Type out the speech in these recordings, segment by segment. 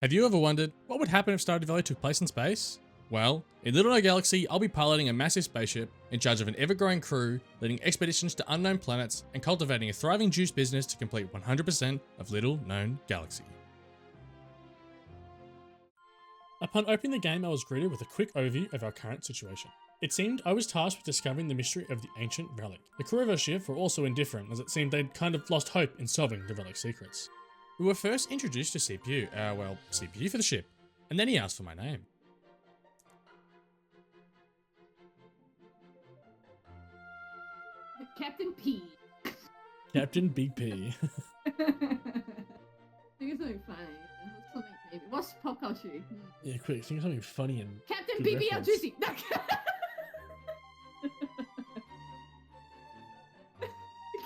Have you ever wondered what would happen if Stardew Valley took place in space? Well, in Little No Galaxy, I'll be piloting a massive spaceship in charge of an ever-growing crew, leading expeditions to unknown planets, and cultivating a thriving juice business to complete 100% of Little Known Galaxy. Upon opening the game, I was greeted with a quick overview of our current situation. It seemed I was tasked with discovering the mystery of the ancient relic. The crew of our ship were also indifferent, as it seemed they'd kind of lost hope in solving the relic's secrets. We were first introduced to CPU, CPU for the ship, and then he asked for my name. Captain P. Captain Big P. I think it's something funny. Something maybe. What's pop culture? Yeah, quick, think of something funny and Captain good BBL reference. Juicy. No.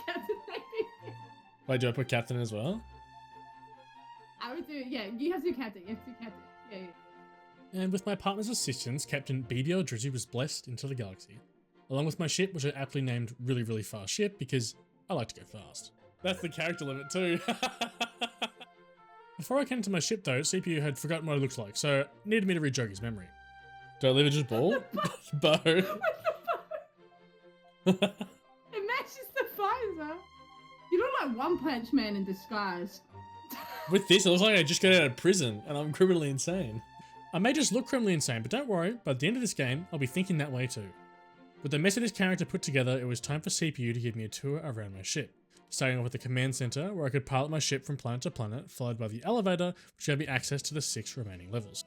Captain Baby. Wait, do I put Captain as well? I would do. Yeah, you have to do Captain. You have to do Captain. Yeah. And with my partner's assistance, Captain BBL Drizzy was blessed into the galaxy, along with my ship, which I aptly named Really Really Fast Ship because I like to go fast. That's the character limit too. Before I came to my ship though, CPU had forgotten what it looked like, so needed me to re-jog his memory. Do I leave it just ball? Bow. What the fuck? It matches the visor. You look like One Punch Man in disguise. With this, it looks like I just got out of prison and I'm criminally insane. I may just look criminally insane, but don't worry, by the end of this game, I'll be thinking that way too. With the mess of this character put together, it was time for CPU to give me a tour around my ship. Starting off with the command center, where I could pilot my ship from planet to planet, followed by the elevator, which gave me access to the 6 remaining levels.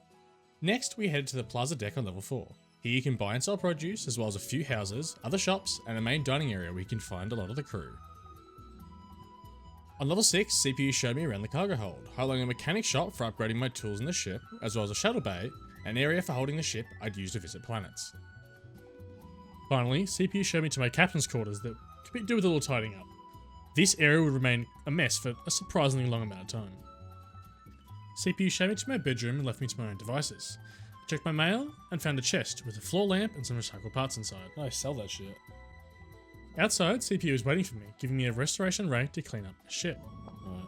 Next, we headed to the plaza deck on level 4. Here you can buy and sell produce, as well as a few houses, other shops, and a main dining area where you can find a lot of the crew. On level 6, CPU showed me around the cargo hold, highlighting a mechanic shop for upgrading my tools in the ship, as well as a shuttle bay, an area for holding the ship I'd use to visit planets. Finally, CPU showed me to my captain's quarters that could do with a little tidying up. This area would remain a mess for a surprisingly long amount of time. CPU showed me to my bedroom and left me to my own devices. I checked my mail and found a chest with a floor lamp and some recycled parts inside. Nice, sell that shit. Outside, CPU was waiting for me, giving me a restoration ray to clean up my ship. Alright.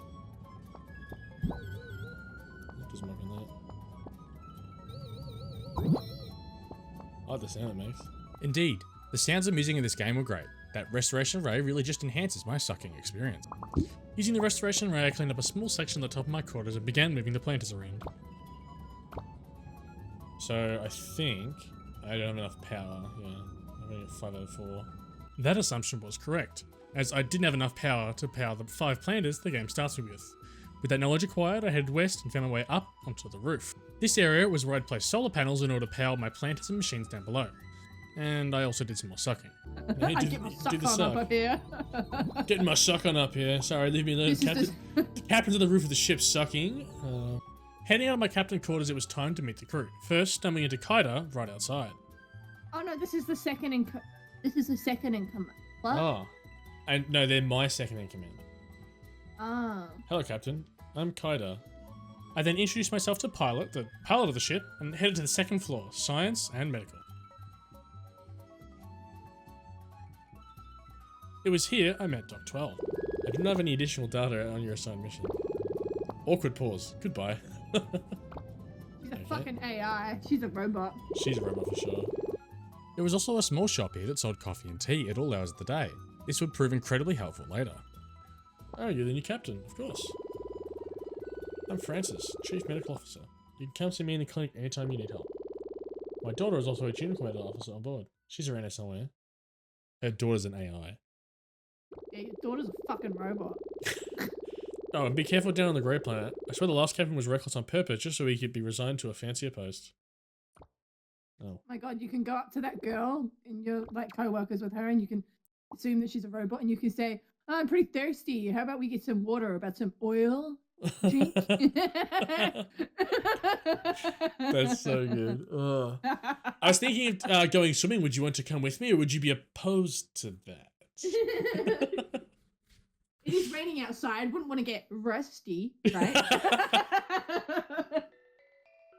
Doesn't work on that. I like the sound it makes. Indeed, the sounds I'm using in this game were great. That restoration ray really just enhances my sucking experience. Using the restoration ray, I cleaned up a small section at the top of my quarters and began moving the planters around. So I think I don't have enough power. Yeah, I'm only at 504. That assumption was correct, as I didn't have enough power to power the 5 planters the game starts me with. With that knowledge acquired, I headed west and found my way up onto the roof. This area was where I'd place solar panels in order to power my planters and machines down below. And I also did some more sucking. I get my suck on up here. Getting my suck on up here. Sorry, leave me alone. Captain to the roof of the ship sucking. Heading out of my captain quarters, it was time to meet the crew. First, stumbling into Kaida right outside. Oh no, this is the second in. This is the second in command. What? Oh. And no, they're my second in command. Oh. Hello, Captain. I'm Kaida. I then introduced myself to Pilot, the pilot of the ship, and headed to the second floor, Science and Medical. It was here I met Doc 12. I didn't have any additional data on your assigned mission. Awkward pause. Goodbye. She's a fucking AI. She's a robot. She's a robot for sure. There was also a small shop here that sold coffee and tea at all hours of the day. This would prove incredibly helpful later. Oh, you're the new captain, of course. I'm Francis, Chief Medical Officer. You can come see me in the clinic anytime you need help. My daughter is also a junior medical officer on board. She's around here somewhere. Her daughter's an AI. Yeah, your daughter's a fucking robot. Oh, and be careful down on the Grey Planet. I swear the last captain was reckless on purpose just so he could be resigned to a fancier post. Oh. My god, you can go up to that girl and you're like co-workers with her and you can assume that she's a robot and you can say, oh, I'm pretty thirsty. How about we get some water? About some oil? Drink? That's so good. Ugh. I was thinking of going swimming. Would you want to come with me or would you be opposed to that? It is raining outside. Wouldn't want to get rusty, right?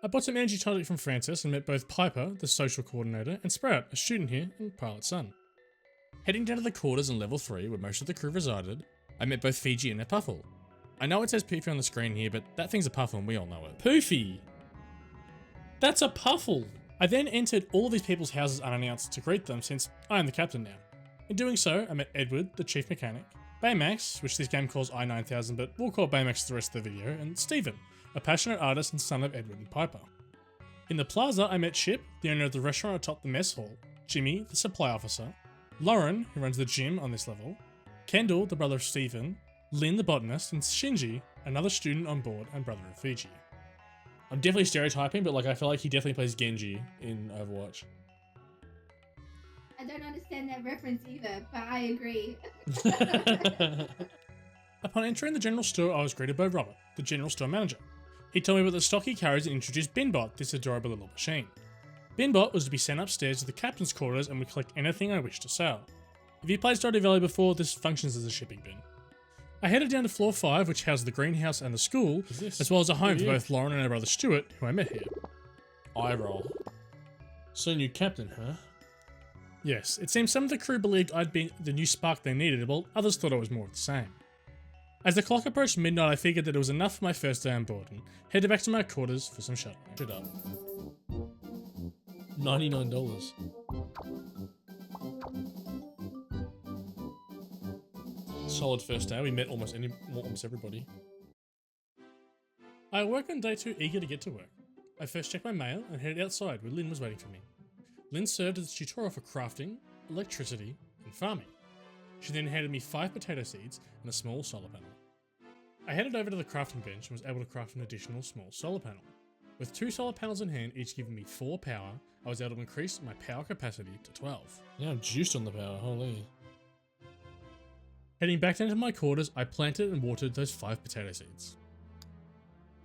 I bought some energy tonic from Francis and met both Piper, the social coordinator, and Sprout, a student here, and Pilot's son. Heading down to the quarters on level 3, where most of the crew resided, I met both Fiji and Puffle. I know it says Poofy on the screen here, but that thing's a puffle and we all know it. Poofy. That's a puffle. I then entered all of these people's houses unannounced to greet them since I am the captain now. In doing so, I met Edward, the chief mechanic, Baymax, which this game calls I-9000 but we'll call Baymax the rest of the video, and Stephen, a passionate artist and son of Edward and Piper. In the plaza, I met Chip, the owner of the restaurant atop the mess hall, Jimmy, the supply officer, Lauren, who runs the gym on this level, Kendall, the brother of Stephen, Lynn, the botanist, and Shinji, another student on board and brother of Fiji. I'm definitely stereotyping, but like I feel like he definitely plays Genji in Overwatch. I don't understand that reference either, but I agree. Upon entering the general store, I was greeted by Robert, the general store manager. He told me about the stock he carries and introduced Binbot, this adorable little machine. Binbot was to be sent upstairs to the captain's quarters and would collect anything I wished to sell. If you played Stardew Valley before, this functions as a shipping bin. I headed down to floor 5, which houses the greenhouse and the school, as well as a home for both Lauren and her brother Stuart, who I met here. Eye roll. So new captain, huh? Yes, it seems some of the crew believed I'd been the new spark they needed, while others thought I was more of the same. As the clock approached midnight, I figured that it was enough for my first day on board and headed back to my quarters for some shuttle. Shut up. $99. Solid first day. We met almost everybody. I awoke on day 2 eager to get to work. I first checked my mail and headed outside where Lynn was waiting for me. Lynn served as a tutorial for crafting, electricity, and farming. She then handed me 5 potato seeds and a small solar panel. I headed over to the crafting bench and was able to craft an additional small solar panel. With 2 solar panels in hand, each giving me 4 power, I was able to increase my power capacity to 12. Yeah, I'm juiced on the power, holy. Heading back down to my quarters, I planted and watered those 5 potato seeds.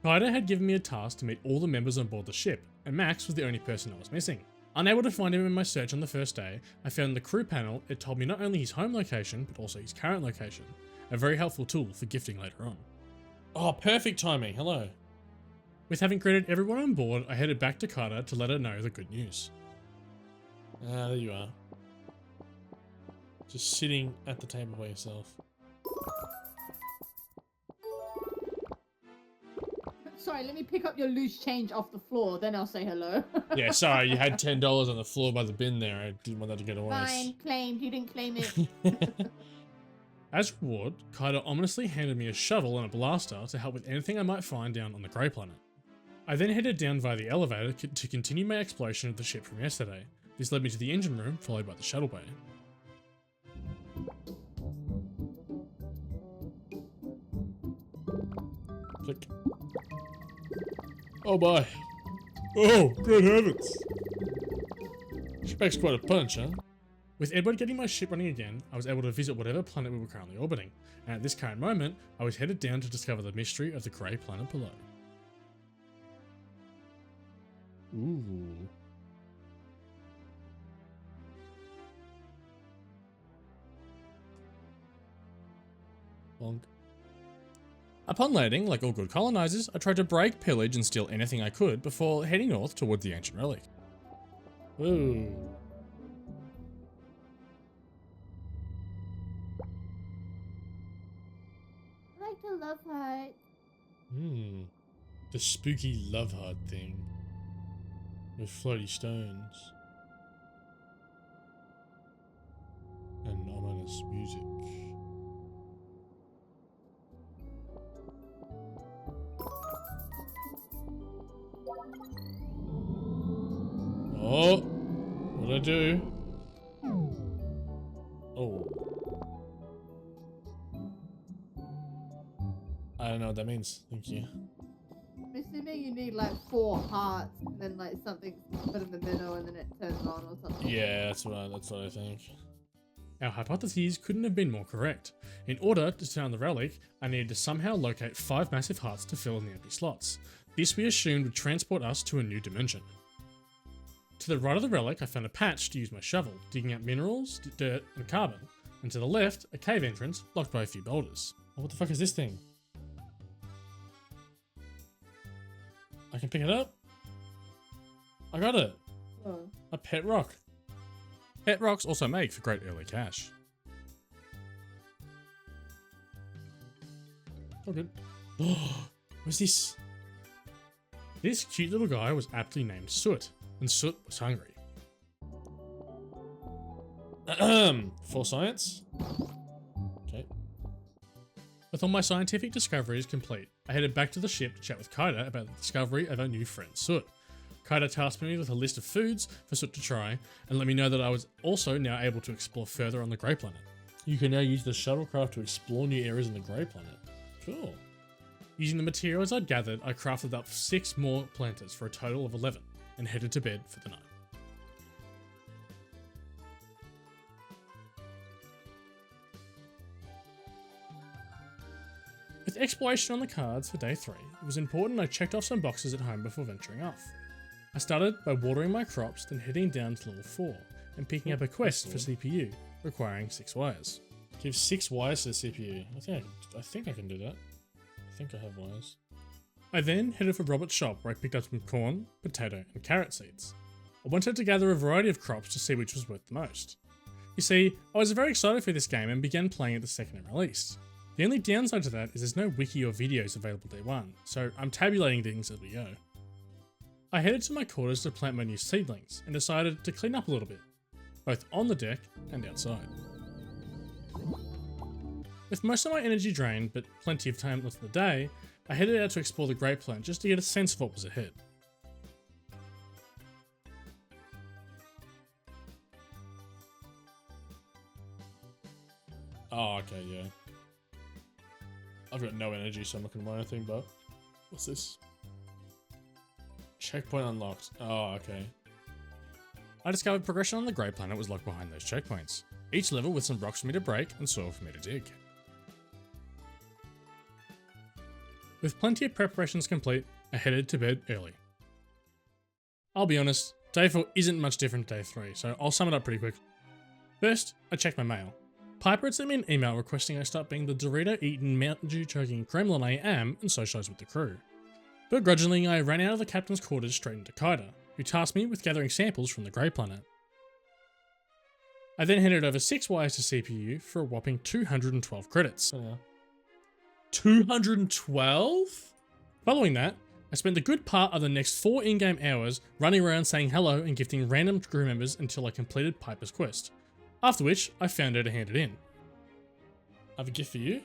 Kaida had given me a task to meet all the members on board the ship, and Max was the only person I was missing. Unable to find him in my search on the first day, I found the crew panel. It told me not only his home location, but also his current location, a very helpful tool for gifting later on. Oh, perfect timing. Hello. With having greeted everyone on board, I headed back to Kaida to let her know the good news. Ah, there you are. Just sitting at the table by yourself. Sorry, let me pick up your loose change off the floor, then I'll say hello. Yeah, sorry, you had $10 on the floor by the bin there. I didn't want that to get away. Fine, claimed. You didn't claim it. As reward, Kaida ominously handed me a shovel and a blaster to help with anything I might find down on the Grey Planet. I then headed down via the elevator to continue my exploration of the ship from yesterday. This led me to the engine room, followed by the shuttle bay. Click. Oh boy. Oh, good heavens. She packs quite a punch, huh? With Edward getting my ship running again, I was able to visit whatever planet we were currently orbiting, and at this current moment, I was headed down to discover the mystery of the Grey Planet below. Ooh. Bonk. Upon landing, like all good colonizers, I tried to break, pillage, and steal anything I could before heading north toward the ancient relic. Ooh. I like the love heart. Hmm. The spooky love heart thing. With floaty stones. And ominous music. Oh! What'd I do? Oh. I don't know what that means. Thank you. I'm assuming you need like 4 hearts, and then like something put in the middle, and then it turns on or something. Yeah, that's what I think. Our hypotheses couldn't have been more correct. In order to turn on the relic, I needed to somehow locate 5 massive hearts to fill in the empty slots. This we assumed would transport us to a new dimension. To the right of the relic, I found a patch to use my shovel, digging out minerals, dirt, and carbon. And to the left, a cave entrance blocked by a few boulders. Oh, what the fuck is this thing? I can pick it up? I got it! Oh. A pet rock. Pet rocks also make for great early cash. All good. What's this? This cute little guy was aptly named Soot, and Soot was hungry. For science? Okay. With all my scientific discoveries complete, I headed back to the ship to chat with Kaida about the discovery of our new friend Soot. Kaida tasked me with a list of foods for Soot to try, and let me know that I was also now able to explore further on the Grey Planet. You can now use the shuttlecraft to explore new areas on the Grey Planet. Cool. Using the materials I'd gathered, I crafted up 6 more planters for a total of 11, and headed to bed for the night. With exploration on the cards for day 3, it was important I checked off some boxes at home before venturing off. I started by watering my crops, then heading down to level 4 and picking up a quest for CPU, requiring 6 wires. Give 6 wires to the CPU. I think I can do that. I think I have wires. I then headed for Robert's shop where I picked up some corn, potato and carrot seeds. I wanted to gather a variety of crops to see which was worth the most. You see, I was very excited for this game and began playing it the second it released. The only downside to that is there's no wiki or videos available day 1, so I'm tabulating things as we go. I headed to my quarters to plant my new seedlings and decided to clean up a little bit, both on the deck and outside. With most of my energy drained but plenty of time left in the day, I headed out to explore the Grey Planet just to get a sense of what was ahead. Oh, okay, yeah. I've got no energy, so I'm not going to buy anything, but... What's this? Checkpoint unlocked. Oh, okay. I discovered progression on the Grey Planet was locked behind those checkpoints. Each level with some rocks for me to break and soil for me to dig. With plenty of preparations complete, I headed to bed early. I'll be honest, day 4 isn't much different to day 3, so I'll sum it up pretty quick. First, I checked my mail. Piper had sent me an email requesting I start being the Dorito-eating, Mountain Dew-chugging creme brulee I am and socialise with the crew. Begrudgingly, I ran out of the captain's quarters straight into Kaida, who tasked me with gathering samples from the Grey Planet. I then handed over 6 wires to CPU for a whopping 212 credits. 212? Following that, I spent the good part of the next 4 in-game hours running around saying hello and gifting random crew members until I completed Piper's quest. After which, I found her to hand it in. I have a gift for you.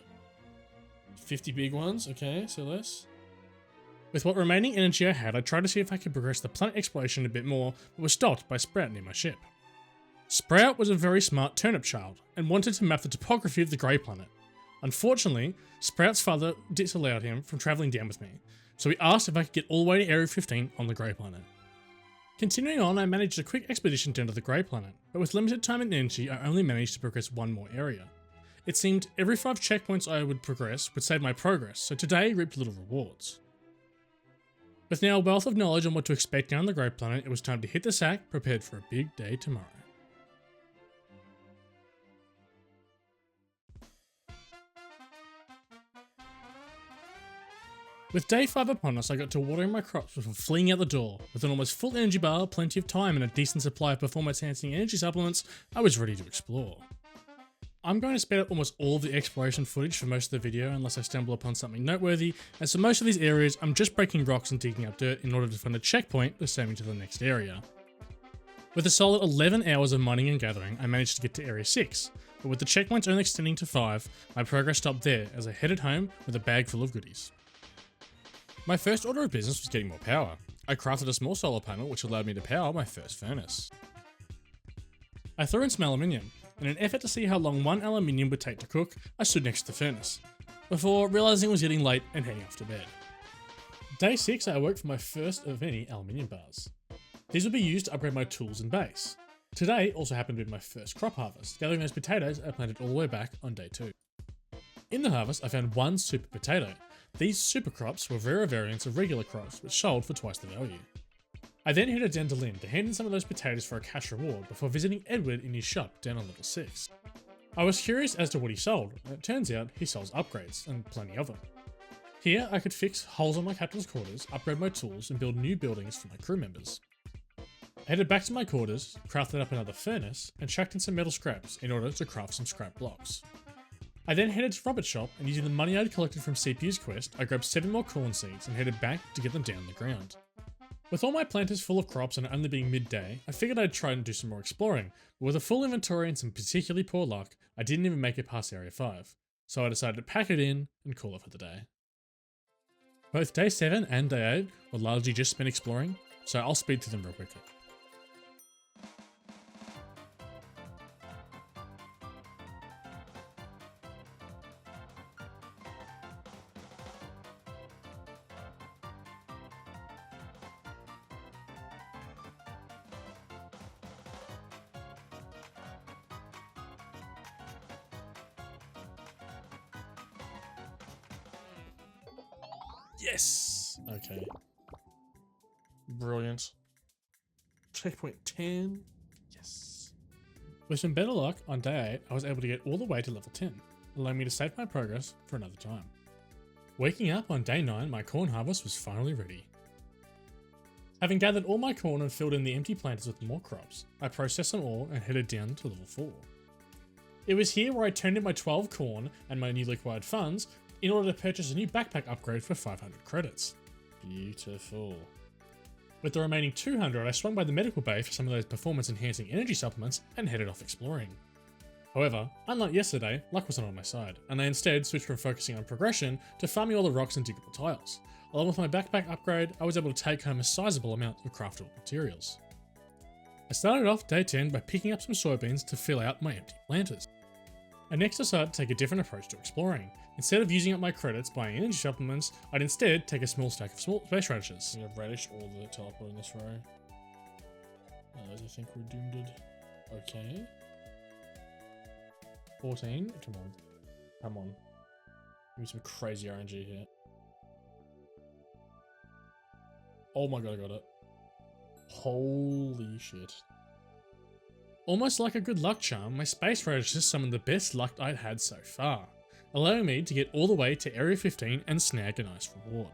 50 big ones, okay, so less. With what remaining energy I had, I tried to see if I could progress the planet exploration a bit more, but was stopped by Sprout near my ship. Sprout was a very smart turnip child, and wanted to map the topography of the Grey Planet. Unfortunately, Sprout's father disallowed him from travelling down with me, so he asked if I could get all the way to Area 15 on the Grey Planet. Continuing on, I managed a quick expedition down to the Grey Planet, but with limited time and energy, I only managed to progress 1 more area. It seemed every 5 checkpoints I would progress would save my progress, so today reaped little rewards. With now a wealth of knowledge on what to expect down the Grey Planet, it was time to hit the sack, prepared for a big day tomorrow. With day 5 upon us, I got to watering my crops before fleeing out the door. With an almost full energy bar, plenty of time, and a decent supply of performance-enhancing energy supplements, I was ready to explore. I'm going to speed up almost all of the exploration footage for most of the video unless I stumble upon something noteworthy, as for most of these areas, I'm just breaking rocks and digging up dirt in order to find a checkpoint to send me to the next area. With a solid 11 hours of mining and gathering, I managed to get to Area 6, but with the checkpoints only extending to 5, my progress stopped there as I headed home with a bag full of goodies. My first order of business was getting more power. I crafted a small solar panel which allowed me to power my first furnace. I threw in some aluminium. In an effort to see how long 1 aluminium would take to cook, I stood next to the furnace, before realising it was getting late and heading off to bed. Day 6 I awoke for my first of many aluminium bars. These would be used to upgrade my tools and base. Today also happened to be my first crop harvest, gathering those potatoes I planted all the way back on day 2. In the harvest I found 1 super potato. These super crops were rarer variants of regular crops, which sold for twice the value. I then headed down to Lynn to hand in some of those potatoes for a cash reward before visiting Edward in his shop down on level 6. I was curious as to what he sold, and it turns out he sells upgrades, and plenty of them. Here I could fix holes on my captain's quarters, upgrade my tools, and build new buildings for my crew members. I headed back to my quarters, crafted up another furnace, and chucked in some metal scraps in order to craft some scrap blocks. I then headed to Robert's shop and using the money I'd collected from CPU's quest, I grabbed 7 more corn seeds and headed back to get them down the ground. With all my planters full of crops and it only being midday, I figured I'd try and do some more exploring, but with a full inventory and some particularly poor luck, I didn't even make it past Area 5, so I decided to pack it in and call it for the day. Both day 7 and day 8 were largely just spent exploring, so I'll speed through them real quickly. Yes! Okay. Brilliant. Checkpoint 10. Yes. With some better luck, on day 8, I was able to get all the way to level 10, allowing me to save my progress for another time. Waking up on day 9, my corn harvest was finally ready. Having gathered all my corn and filled in the empty planters with more crops, I processed them all and headed down to level 4. It was here where I turned in my 12 corn and my newly acquired funds in order to purchase a new backpack upgrade for 500 credits. Beautiful. With the remaining 200, I swung by the medical bay for some of those performance enhancing energy supplements and headed off exploring. However, unlike yesterday, luck wasn't on my side, and I instead switched from focusing on progression to farming all the rocks and diggable tiles. Along with my backpack upgrade, I was able to take home a sizable amount of craftable materials. I started off day 10 by picking up some soybeans to fill out my empty planters. I next decided to take a different approach to exploring. Instead of using up my credits buying energy supplements, I'd instead take a small stack of small space radishes. We have radish or the teleport in this row. Those I think were doomed. Okay. 14. Come on. Come on. Give me some crazy RNG here. Oh my god, I got it. Holy shit. Almost like a good luck charm, my space radishes summoned the best luck I'd had so far, allowing me to get all the way to Area 15 and snag a nice reward.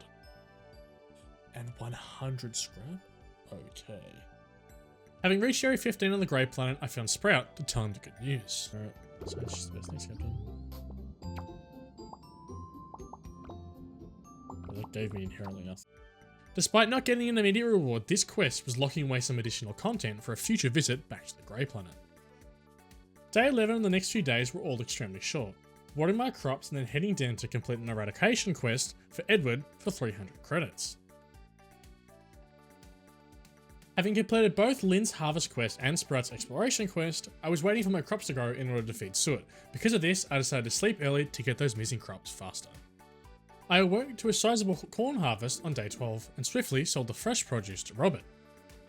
And 100 scrap? Okay. Having reached Area 15 on the Grey Planet, I found Sprout to tell him the good news. Alright, so it's just the best things happen. Well, that gave me inherently nothing. Despite not getting an immediate reward, this quest was locking away some additional content for a future visit back to the Grey Planet. Day 11 and the next few days were all extremely short, watering my crops and then heading down to complete an eradication quest for Edward for 300 credits. Having completed both Lynn's harvest quest and Sprout's exploration quest, I was waiting for my crops to grow in order to feed Soot. Because of this, I decided to sleep early to get those missing crops faster. I awoke to a sizable corn harvest on day 12 and swiftly sold the fresh produce to Robert.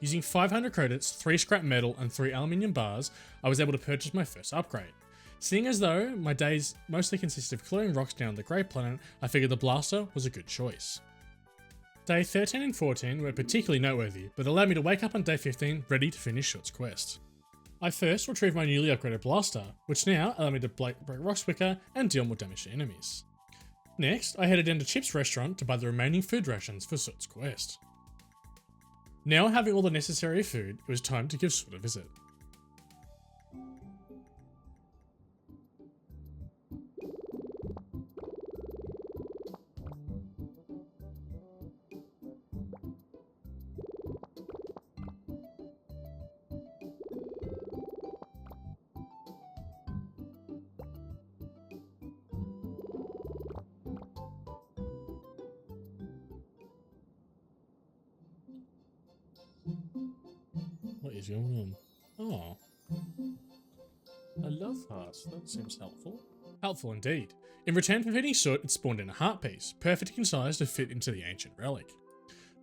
Using 500 credits, 3 scrap metal and 3 aluminium bars, I was able to purchase my first upgrade. Seeing as though my days mostly consisted of clearing rocks down the Grey Planet, I figured the blaster was a good choice. Day 13 and 14 were particularly noteworthy, but allowed me to wake up on day 15 ready to finish Soot's quest. I first retrieved my newly upgraded blaster, which now allowed me to break rocks quicker and deal more damage to enemies. Next, I headed down to Chip's restaurant to buy the remaining food rations for Soot's quest. Now having all the necessary food, it was time to give Soot a visit. What is going on? Oh. I love hearts. That seems helpful. Helpful indeed. In return for feeding Soot, it spawned in a heart piece, perfectly in size to fit into the ancient relic.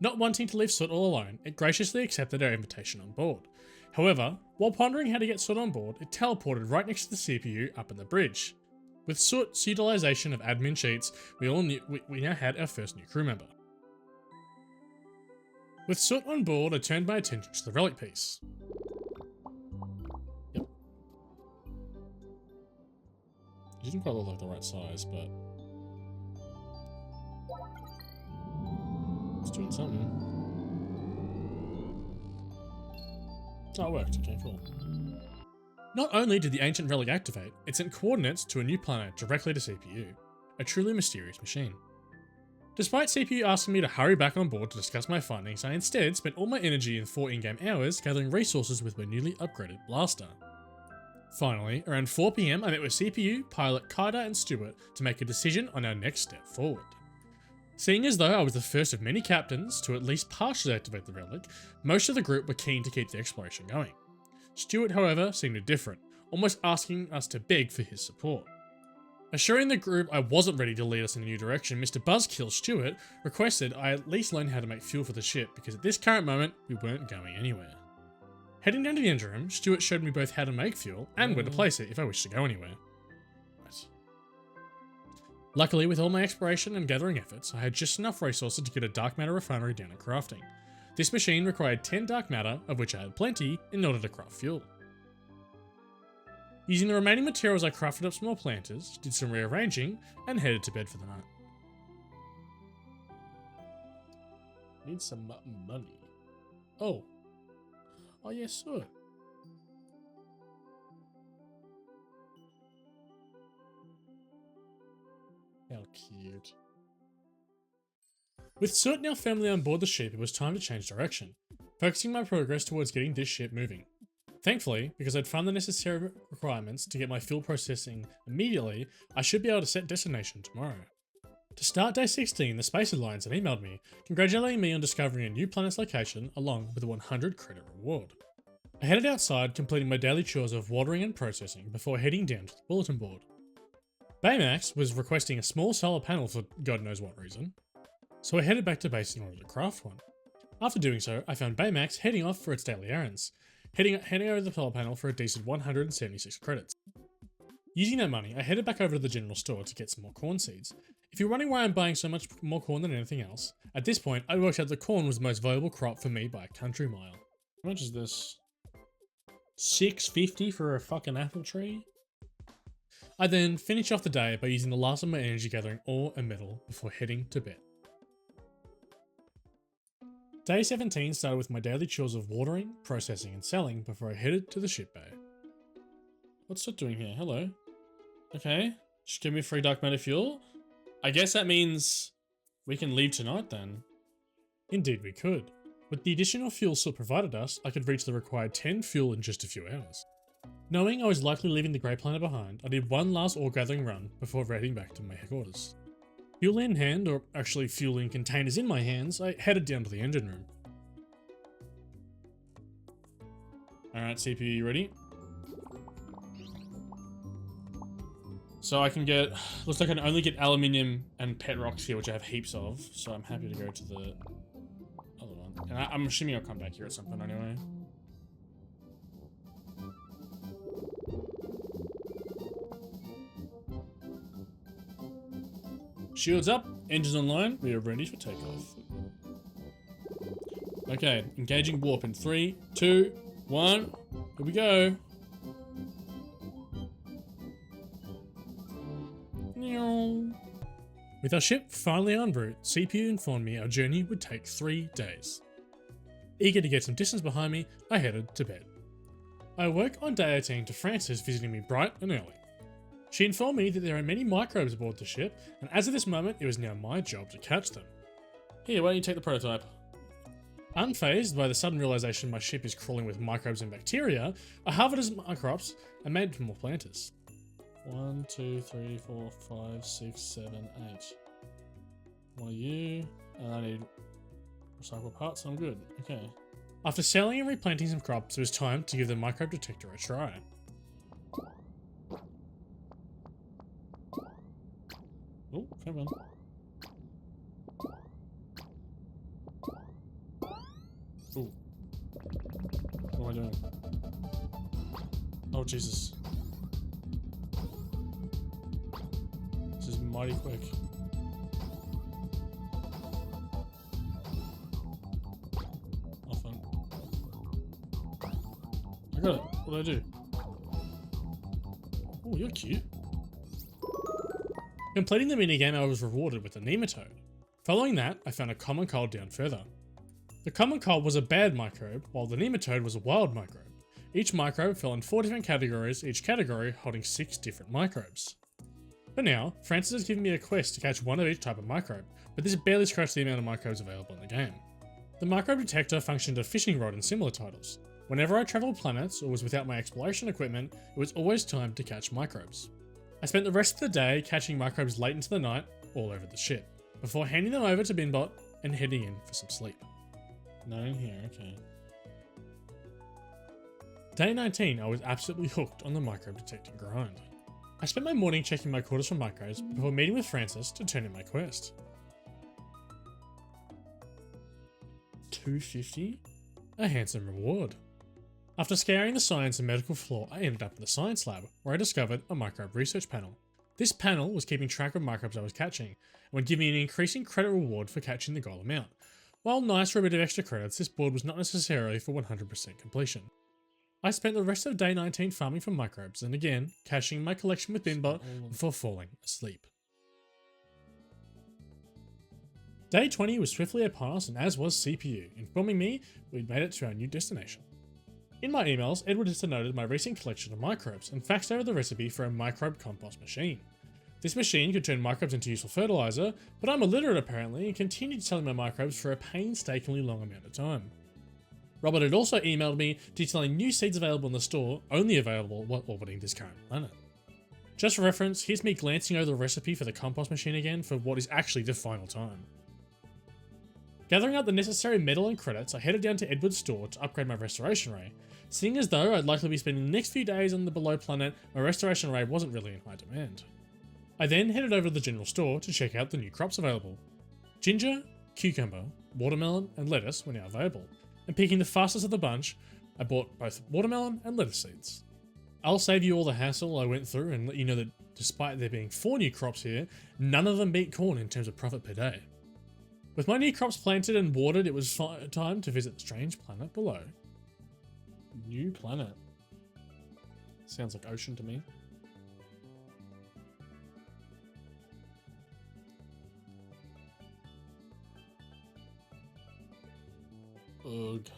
Not wanting to leave Soot all alone, it graciously accepted our invitation on board. However, while pondering how to get Soot on board, it teleported right next to the CPU up in the bridge. With Soot's utilization of admin cheats, we now had our first new crew member. With Soot on board, I turned my attention to the relic piece. Yep. It didn't quite look like the right size, but it's doing something. Oh, it worked. Okay, cool. Not only did the ancient relic activate, it sent coordinates to a new planet directly to CPU, a truly mysterious machine. Despite CPU asking me to hurry back on board to discuss my findings, I instead spent all my energy in 4 in-game hours gathering resources with my newly upgraded blaster. Finally, around 4 PM, I met with CPU, pilot Kaida and Stuart to make a decision on our next step forward. Seeing as though I was the first of many captains to at least partially activate the relic, most of the group were keen to keep the exploration going. Stuart, however, seemed different, almost asking us to beg for his support. Assuring the group I wasn't ready to lead us in a new direction, Mr. Buzzkill Stuart requested I at least learn how to make fuel for the ship because at this current moment, we weren't going anywhere. Heading down to the engine room, Stuart showed me both how to make fuel and where to place it if I wished to go anywhere. Right. Luckily, with all my exploration and gathering efforts, I had just enough resources to get a dark matter refinery down at crafting. This machine required 10 dark matter, of which I had plenty, in order to craft fuel. Using the remaining materials, I crafted up some more planters, did some rearranging, and headed to bed for the night. Need some money. Oh. Oh yes, sir. How cute. With Soot now firmly on board the ship, it was time to change direction, focusing my progress towards getting this ship moving. Thankfully, because I'd found the necessary requirements to get my fuel processing immediately, I should be able to set destination tomorrow. To start day 16, the Space Alliance had emailed me, congratulating me on discovering a new planet's location along with a 100 credit reward. I headed outside, completing my daily chores of watering and processing before heading down to the bulletin board. Baymax was requesting a small solar panel for God knows what reason, so I headed back to base in order to craft one. After doing so, I found Baymax heading off for its daily errands, heading over the solar panel for a decent 176 credits. Using that money, I headed back over to the general store to get some more corn seeds. If you're wondering why I'm buying so much more corn than anything else, at this point I worked out that corn was the most valuable crop for me by a country mile. How much is this? $6.50 for a fucking apple tree? I then finish off the day by using the last of my energy gathering ore and metal before heading to bed. Day 17 started with my daily chores of watering, processing and selling before I headed to the ship bay. What's it doing here? Hello. Okay, just give me free dark matter fuel. I guess that means we can leave tonight then. Indeed we could. With the additional fuel Soot provided us, I could reach the required 10 fuel in just a few hours. Knowing I was likely leaving the Grey Planet behind, I did one last ore gathering run before heading back to my headquarters. Fuel in hand, or actually fuel in containers in my hands, I headed down to the engine room. Alright, CPU, you ready? So I can get, looks like I can only get aluminium and pet rocks here, which I have heaps of, so I'm happy to go to the other one. And I'm assuming I'll come back here at some point anyway. Shields up, engines online, we are ready for takeoff. Okay, engaging warp in 3, 2, 1, here we go. With our ship finally en route, CPU informed me our journey would take 3 days. Eager to get some distance behind me, I headed to bed. I awoke on day 18 to Francis visiting me bright and early. She informed me that there are many microbes aboard the ship, and as of this moment, it was now my job to catch them. Here, why don't you take the prototype? Unfazed by the sudden realization my ship is crawling with microbes and bacteria, I harvested my crops and made more planters. 1, 2, 3, 4, 5, 6, 7, 8. One of you, and I need recycle parts, I'm good. Okay. After selling and replanting some crops, it was time to give the microbe detector a try. Oh, come on. Ooh. What am I doing? Oh, Jesus. This is mighty quick. Often. I got it. What did I do? Oh, you're cute. Completing the minigame, I was rewarded with a nematode. Following that, I found a common cold down further. The common cold was a bad microbe, while the nematode was a wild microbe. Each microbe fell in 4 different categories, each category holding 6 different microbes. For now, Francis has given me a quest to catch one of each type of microbe, but this barely scratched the amount of microbes available in the game. The microbe detector functioned as a fishing rod in similar titles. Whenever I travelled planets or was without my exploration equipment, it was always time to catch microbes. I spent the rest of the day catching microbes late into the night all over the ship, before handing them over to Binbot and heading in for some sleep. Not in here, okay. Day 19, I was absolutely hooked on the microbe detecting grind. I spent my morning checking my quarters for microbes before meeting with Francis to turn in my quest. 250? A handsome reward. After scouring the science and medical floor, I ended up in the science lab, where I discovered a microbe research panel. This panel was keeping track of microbes I was catching, and would give me an increasing credit reward for catching the goal amount. While nice for a bit of extra credits, this board was not necessarily for 100% completion. I spent the rest of day 19 farming for microbes, and again, cashing my collection with Binbot before falling asleep. Day 20 was swiftly upon us, and as was CPU, informing me we'd made it to our new destination. In my emails, Edward has denoted my recent collection of microbes and faxed over the recipe for a microbe compost machine. This machine could turn microbes into useful fertilizer, but I'm illiterate apparently and continued selling my microbes for a painstakingly long amount of time. Robert had also emailed me detailing new seeds available in the store, only available while orbiting this current planet. Just for reference, here's me glancing over the recipe for the compost machine again for what is actually the final time. Gathering up the necessary metal and credits, I headed down to Edward's store to upgrade my restoration ray. Seeing as though I'd likely be spending the next few days on the below planet, my restoration ray wasn't really in high demand. I then headed over to the general store to check out the new crops available. Ginger, cucumber, watermelon, and lettuce were now available, and picking the fastest of the bunch, I bought both watermelon and lettuce seeds. I'll save you all the hassle I went through and let you know that despite there being 4 new crops here, none of them beat corn in terms of profit per day. With my new crops planted and watered, it was time to visit the strange planet below. New planet. Sounds like ocean to me. Ugh.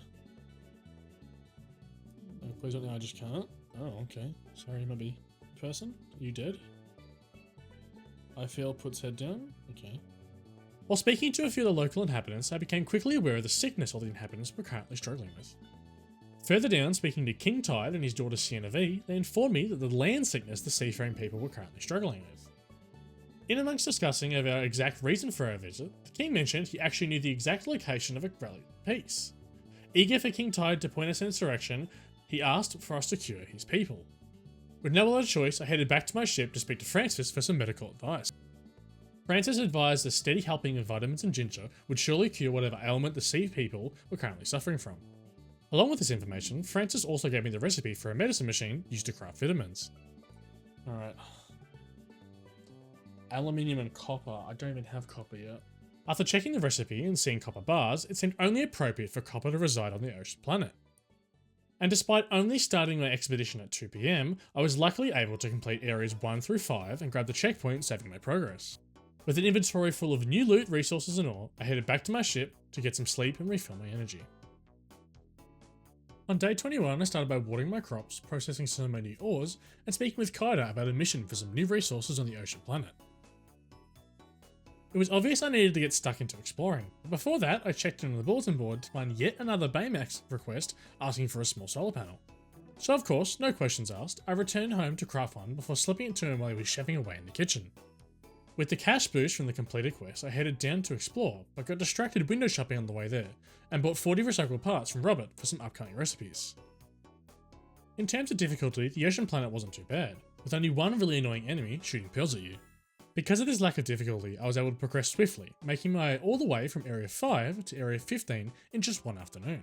Oh, please don't know I just can't. Oh, okay. Sorry, maybe. Person? You dead? I feel puts head down? Okay. While speaking to a few of the local inhabitants, I became quickly aware of the sickness all the inhabitants were currently struggling with. Further down, speaking to King Tide and his daughter Sienna V, they informed me that the land sickness the seafaring people were currently struggling with. In amongst discussing of our exact reason for our visit, the king mentioned he actually knew the exact location of a relic piece. Eager for King Tide to point us in its direction, he asked for us to cure his people. With no other choice, I headed back to my ship to speak to Francis for some medical advice. Francis advised a steady helping of vitamins and ginger would surely cure whatever ailment the sea people were currently suffering from. Along with this information, Francis also gave me the recipe for a medicine machine used to craft vitamins. Alright. Aluminium and copper. I don't even have copper yet. After checking the recipe and seeing copper bars, it seemed only appropriate for copper to reside on the ocean planet. And despite only starting my expedition at 2 PM, I was luckily able to complete areas 1 through 5 and grab the checkpoint, saving my progress. With an inventory full of new loot, resources and all, I headed back to my ship to get some sleep and refill my energy. On day 21, I started by watering my crops, processing some of my new ores, and speaking with Kaida about a mission for some new resources on the ocean planet. It was obvious I needed to get stuck into exploring, but before that I checked in on the bulletin board to find yet another Baymax request asking for a small solar panel. So of course, no questions asked, I returned home to craft one before slipping into him while he was chefing away in the kitchen. With the cash boost from the completed quest, I headed down to explore, but got distracted window shopping on the way there, and bought 40 recycled parts from Robert for some upcoming recipes. In terms of difficulty, the ocean planet wasn't too bad, with only one really annoying enemy shooting pearls at you. Because of this lack of difficulty, I was able to progress swiftly, making my way all the way from Area 5 to Area 15 in just one afternoon.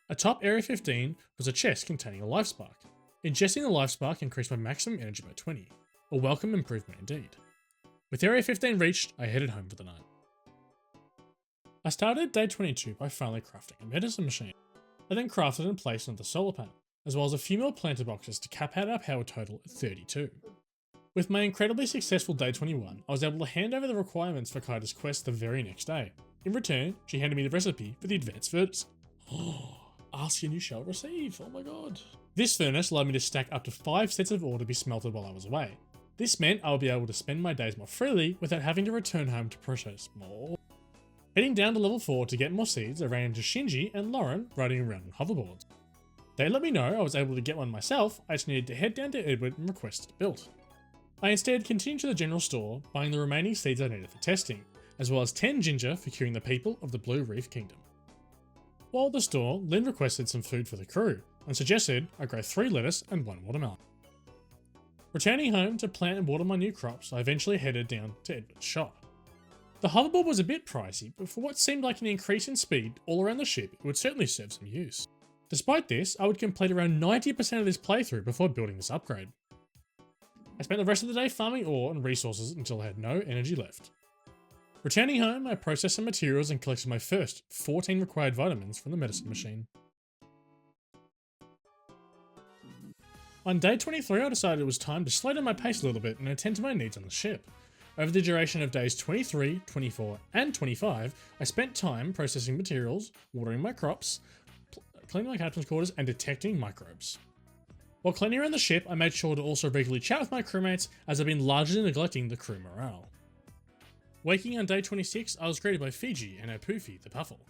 Atop Area 15 was a chest containing a life spark. Ingesting the life spark increased my maximum energy by 20, a welcome improvement indeed. With Area 15 reached, I headed home for the night. I started day 22 by finally crafting a medicine machine. I then crafted and placed another solar panel, as well as a few more planter boxes to cap out our power total at 32. With my incredibly successful day 21, I was able to hand over the requirements for Kaida's quest the very next day. In return, she handed me the recipe for the advanced verdict. Ask and you shall receive, oh my god. This furnace allowed me to stack up to 5 sets of ore to be smelted while I was away. This meant I would be able to spend my days more freely without having to return home to process more ore. Heading down to level 4 to get more seeds, I ran into Shinji and Lauren riding around on hoverboards. They let me know I was able to get one myself, I just needed to head down to Edward and request it built. I instead continued to the general store, buying the remaining seeds I needed for testing, as well as 10 ginger for curing the people of the Blue Reef Kingdom. While at the store, Lynn requested some food for the crew, and suggested I grow 3 lettuce and 1 watermelon. Returning home to plant and water my new crops, I eventually headed down to Edward's shop. The hoverboard was a bit pricey, but for what seemed like an increase in speed all around the ship, it would certainly serve some use. Despite this, I would complete around 90% of this playthrough before building this upgrade. I spent the rest of the day farming ore and resources until I had no energy left. Returning home, I processed some materials and collected my first 14 required vitamins from the medicine machine. On day 23, I decided it was time to slow down my pace a little bit and attend to my needs on the ship. Over the duration of days 23, 24, and 25, I spent time processing materials, watering my crops, cleaning my captain's quarters, and detecting microbes. While cleaning around the ship, I made sure to also regularly chat with my crewmates, as I've been largely neglecting the crew morale. Waking on day 26, I was greeted by Fiji and her Poofy, the Puffle.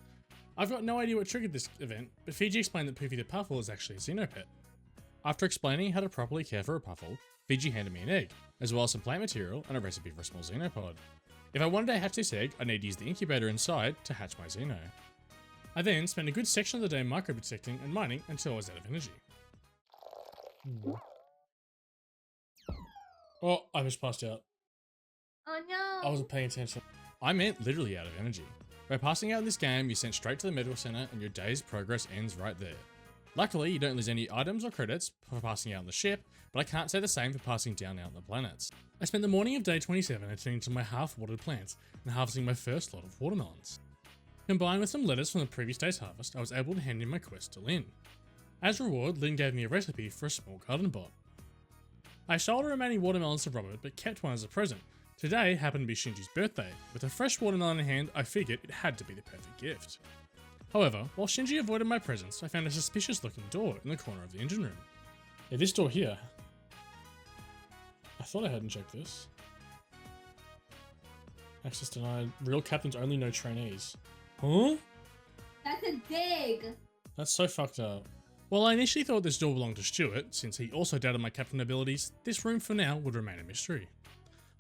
I've got no idea what triggered this event, but Fiji explained that Poofy the Puffle is actually a Xenopet. After explaining how to properly care for a Puffle, Fiji handed me an egg, as well as some plant material and a recipe for a small Xenopod. If I wanted to hatch this egg, I need to use the incubator inside to hatch my Xeno. I then spent a good section of the day micro detecting and mining until I was out of energy. Oh, I just passed out. Oh no! I wasn't paying attention. I meant literally out of energy. By passing out in this game, you're sent straight to the medical center and your day's progress ends right there. Luckily, you don't lose any items or credits for passing out on the ship, but I can't say the same for passing down out on the planets. I spent the morning of day 27 attending to my half-watered plants and harvesting my first lot of watermelons. Combined with some lettuce from the previous day's harvest, I was able to hand in my quest to Lynn. As reward, Lynn gave me a recipe for a small garden bot. I sold the remaining watermelons to Robert, but kept one as a present. Today happened to be Shinji's birthday. With a fresh watermelon in hand, I figured it had to be the perfect gift. However, while Shinji avoided my presence, I found a suspicious looking door in the corner of the engine room. Yeah, this door here. I thought I hadn't checked this. Access denied. Real captains only, no trainees. Huh? That's a dig! That's so fucked up. While I initially thought this door belonged to Stuart, since he also doubted my captain abilities, this room for now would remain a mystery.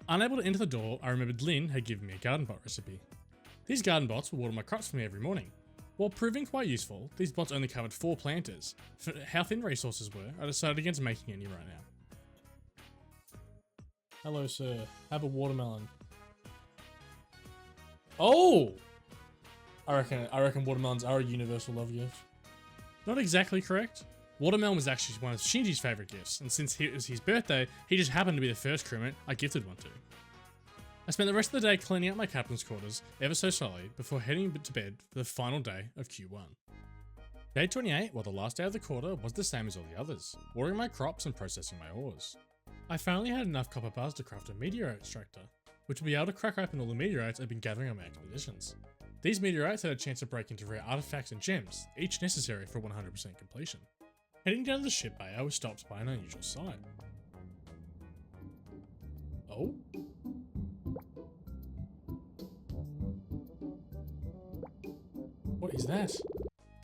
Unable to enter the door, I remembered Lynn had given me a garden bot recipe. These garden bots will water my crops for me every morning. While proving quite useful, these bots only covered 4 planters. For how thin resources were, I decided against making any right now. Hello, sir. Have a watermelon. Oh! I reckon watermelons are a universal love gift. Not exactly correct. Watermelon was actually one of Shinji's favourite gifts, and since it was his birthday, he just happened to be the first crewmate I gifted one to. I spent the rest of the day cleaning out my captain's quarters ever so slowly before heading to bed for the final day of Q1. Day 28, while the last day of the quarter, was the same as all the others, watering my crops and processing my ores. I finally had enough copper bars to craft a meteorite extractor, which would be able to crack open all the meteorites I'd been gathering on my expeditions. These meteorites had a chance to break into rare artifacts and gems, each necessary for 100% completion. Heading down to the ship bay, I was stopped by an unusual sight. Oh? What is that?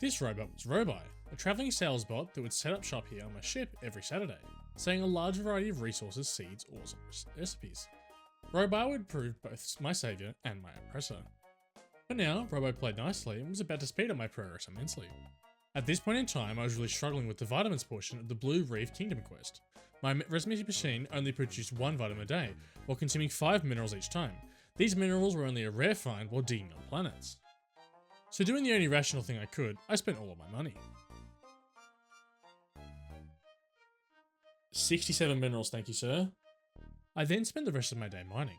This robot was Robi, a travelling sales bot that would set up shop here on my ship every Saturday, selling a large variety of resources, seeds, ores, and recipes. Robi would prove both my saviour and my oppressor. For now, Robo played nicely and was about to speed up my progress immensely. At this point in time, I was really struggling with the vitamins portion of the Blue Reef Kingdom quest. My recipe machine only produced 1 vitamin a day, while consuming 5 minerals each time. These minerals were only a rare find while digging on planets. So doing the only rational thing I could, I spent all of my money. 67 minerals, thank you, sir. I then spent the rest of my day mining.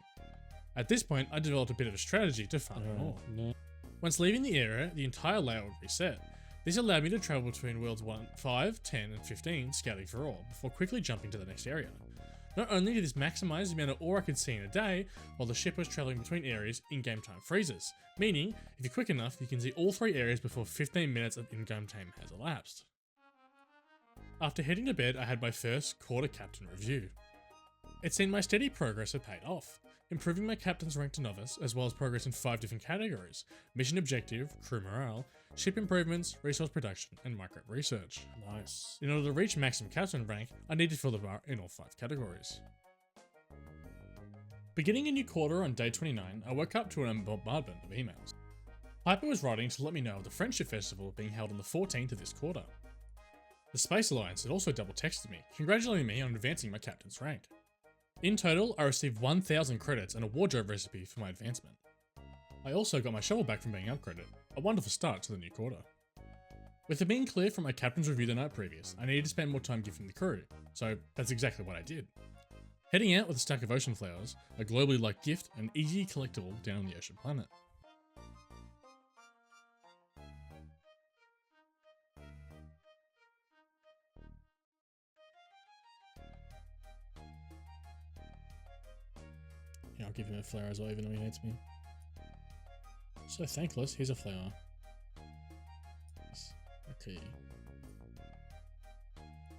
At this point, I developed a bit of a strategy to farm more. No. Once leaving the area, the entire layout would reset. This allowed me to travel between worlds 1, 5, 10, and 15, scouting for ore, before quickly jumping to the next area. Not only did this maximise the amount of ore I could see in a day, while the ship was travelling between areas, in-game time freezes, meaning, if you're quick enough, you can see all 3 areas before 15 minutes of in-game time has elapsed. After heading to bed, I had my first quarter captain review. It seemed my steady progress had paid off, improving my captain's rank to novice, as well as progress in 5 different categories: mission objective, crew morale, ship improvements, resource production, and micro research. Nice. In order to reach maximum captain rank, I needed to fill the bar in all 5 categories. Beginning a new quarter on day 29, I woke up to an bombardment of emails. Piper was writing to let me know of the Friendship Festival being held on the 14th of this quarter. The Space Alliance had also double texted me, congratulating me on advancing my captain's rank. In total, I received 1,000 credits and a wardrobe recipe for my advancement. I also got my shovel back from being upgraded, a wonderful start to the new quarter. With it being clear from my captain's review the night previous, I needed to spend more time gifting the crew, so that's exactly what I did. Heading out with a stack of ocean flowers, a globally liked gift, and easy collectible down on the ocean planet. Yeah, I'll give him a flower as well, even though he hates me. So thankless. Here's a flower. Okay.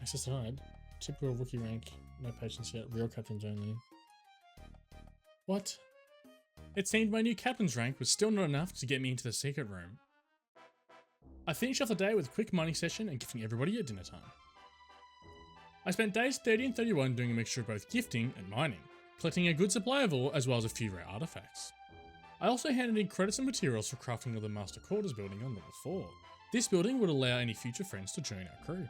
Access denied. Typical rookie rank. No patience yet. Real captains only. What? It seemed my new captain's rank was still not enough to get me into the secret room. I finished off the day with a quick mining session and gifting everybody at dinner time. I spent days 30 and 31 doing a mixture of both gifting and mining, collecting a good supply of ore as well as a few rare artifacts. I also handed in credits and materials for crafting of the Master Quarters building on level 4. This building would allow any future friends to join our crew.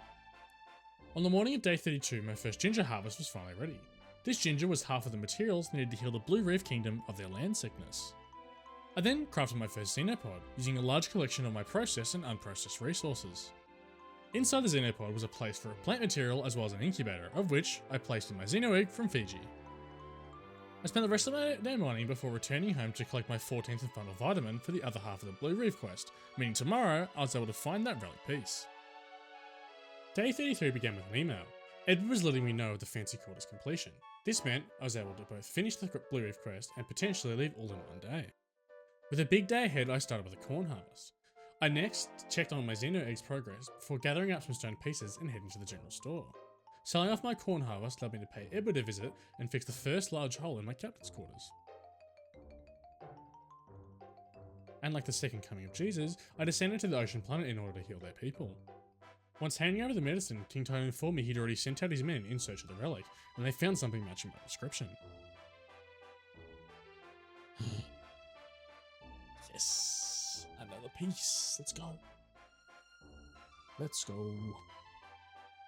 On the morning of day 32, my first ginger harvest was finally ready. This ginger was half of the materials needed to heal the Blue Reef Kingdom of their land sickness. I then crafted my first xenopod, using a large collection of my processed and unprocessed resources. Inside the xenopod was a place for a plant material as well as an incubator, of which I placed in my xeno egg from Fiji. I spent the rest of my day mining before returning home to collect my 14th and final vitamin for the other half of the Blue Reef quest, meaning tomorrow I was able to find that relic piece. Day 33 began with an email. Edward was letting me know of the Fancy Quarters completion. This meant I was able to both finish the Blue Reef quest and potentially leave all in one day. With a big day ahead, I started with a corn harvest. I next checked on my Xeno Eggs progress before gathering up some stone pieces and heading to the general store. Selling off my corn harvest allowed me to pay Edward a visit and fix the first large hole in my captain's quarters. And like the second coming of Jesus, I descended to the ocean planet in order to heal their people. Once handing over the medicine, King Tone informed me he'd already sent out his men in search of the relic, and they found something matching my description. Yes. Another piece. Let's go. Let's go.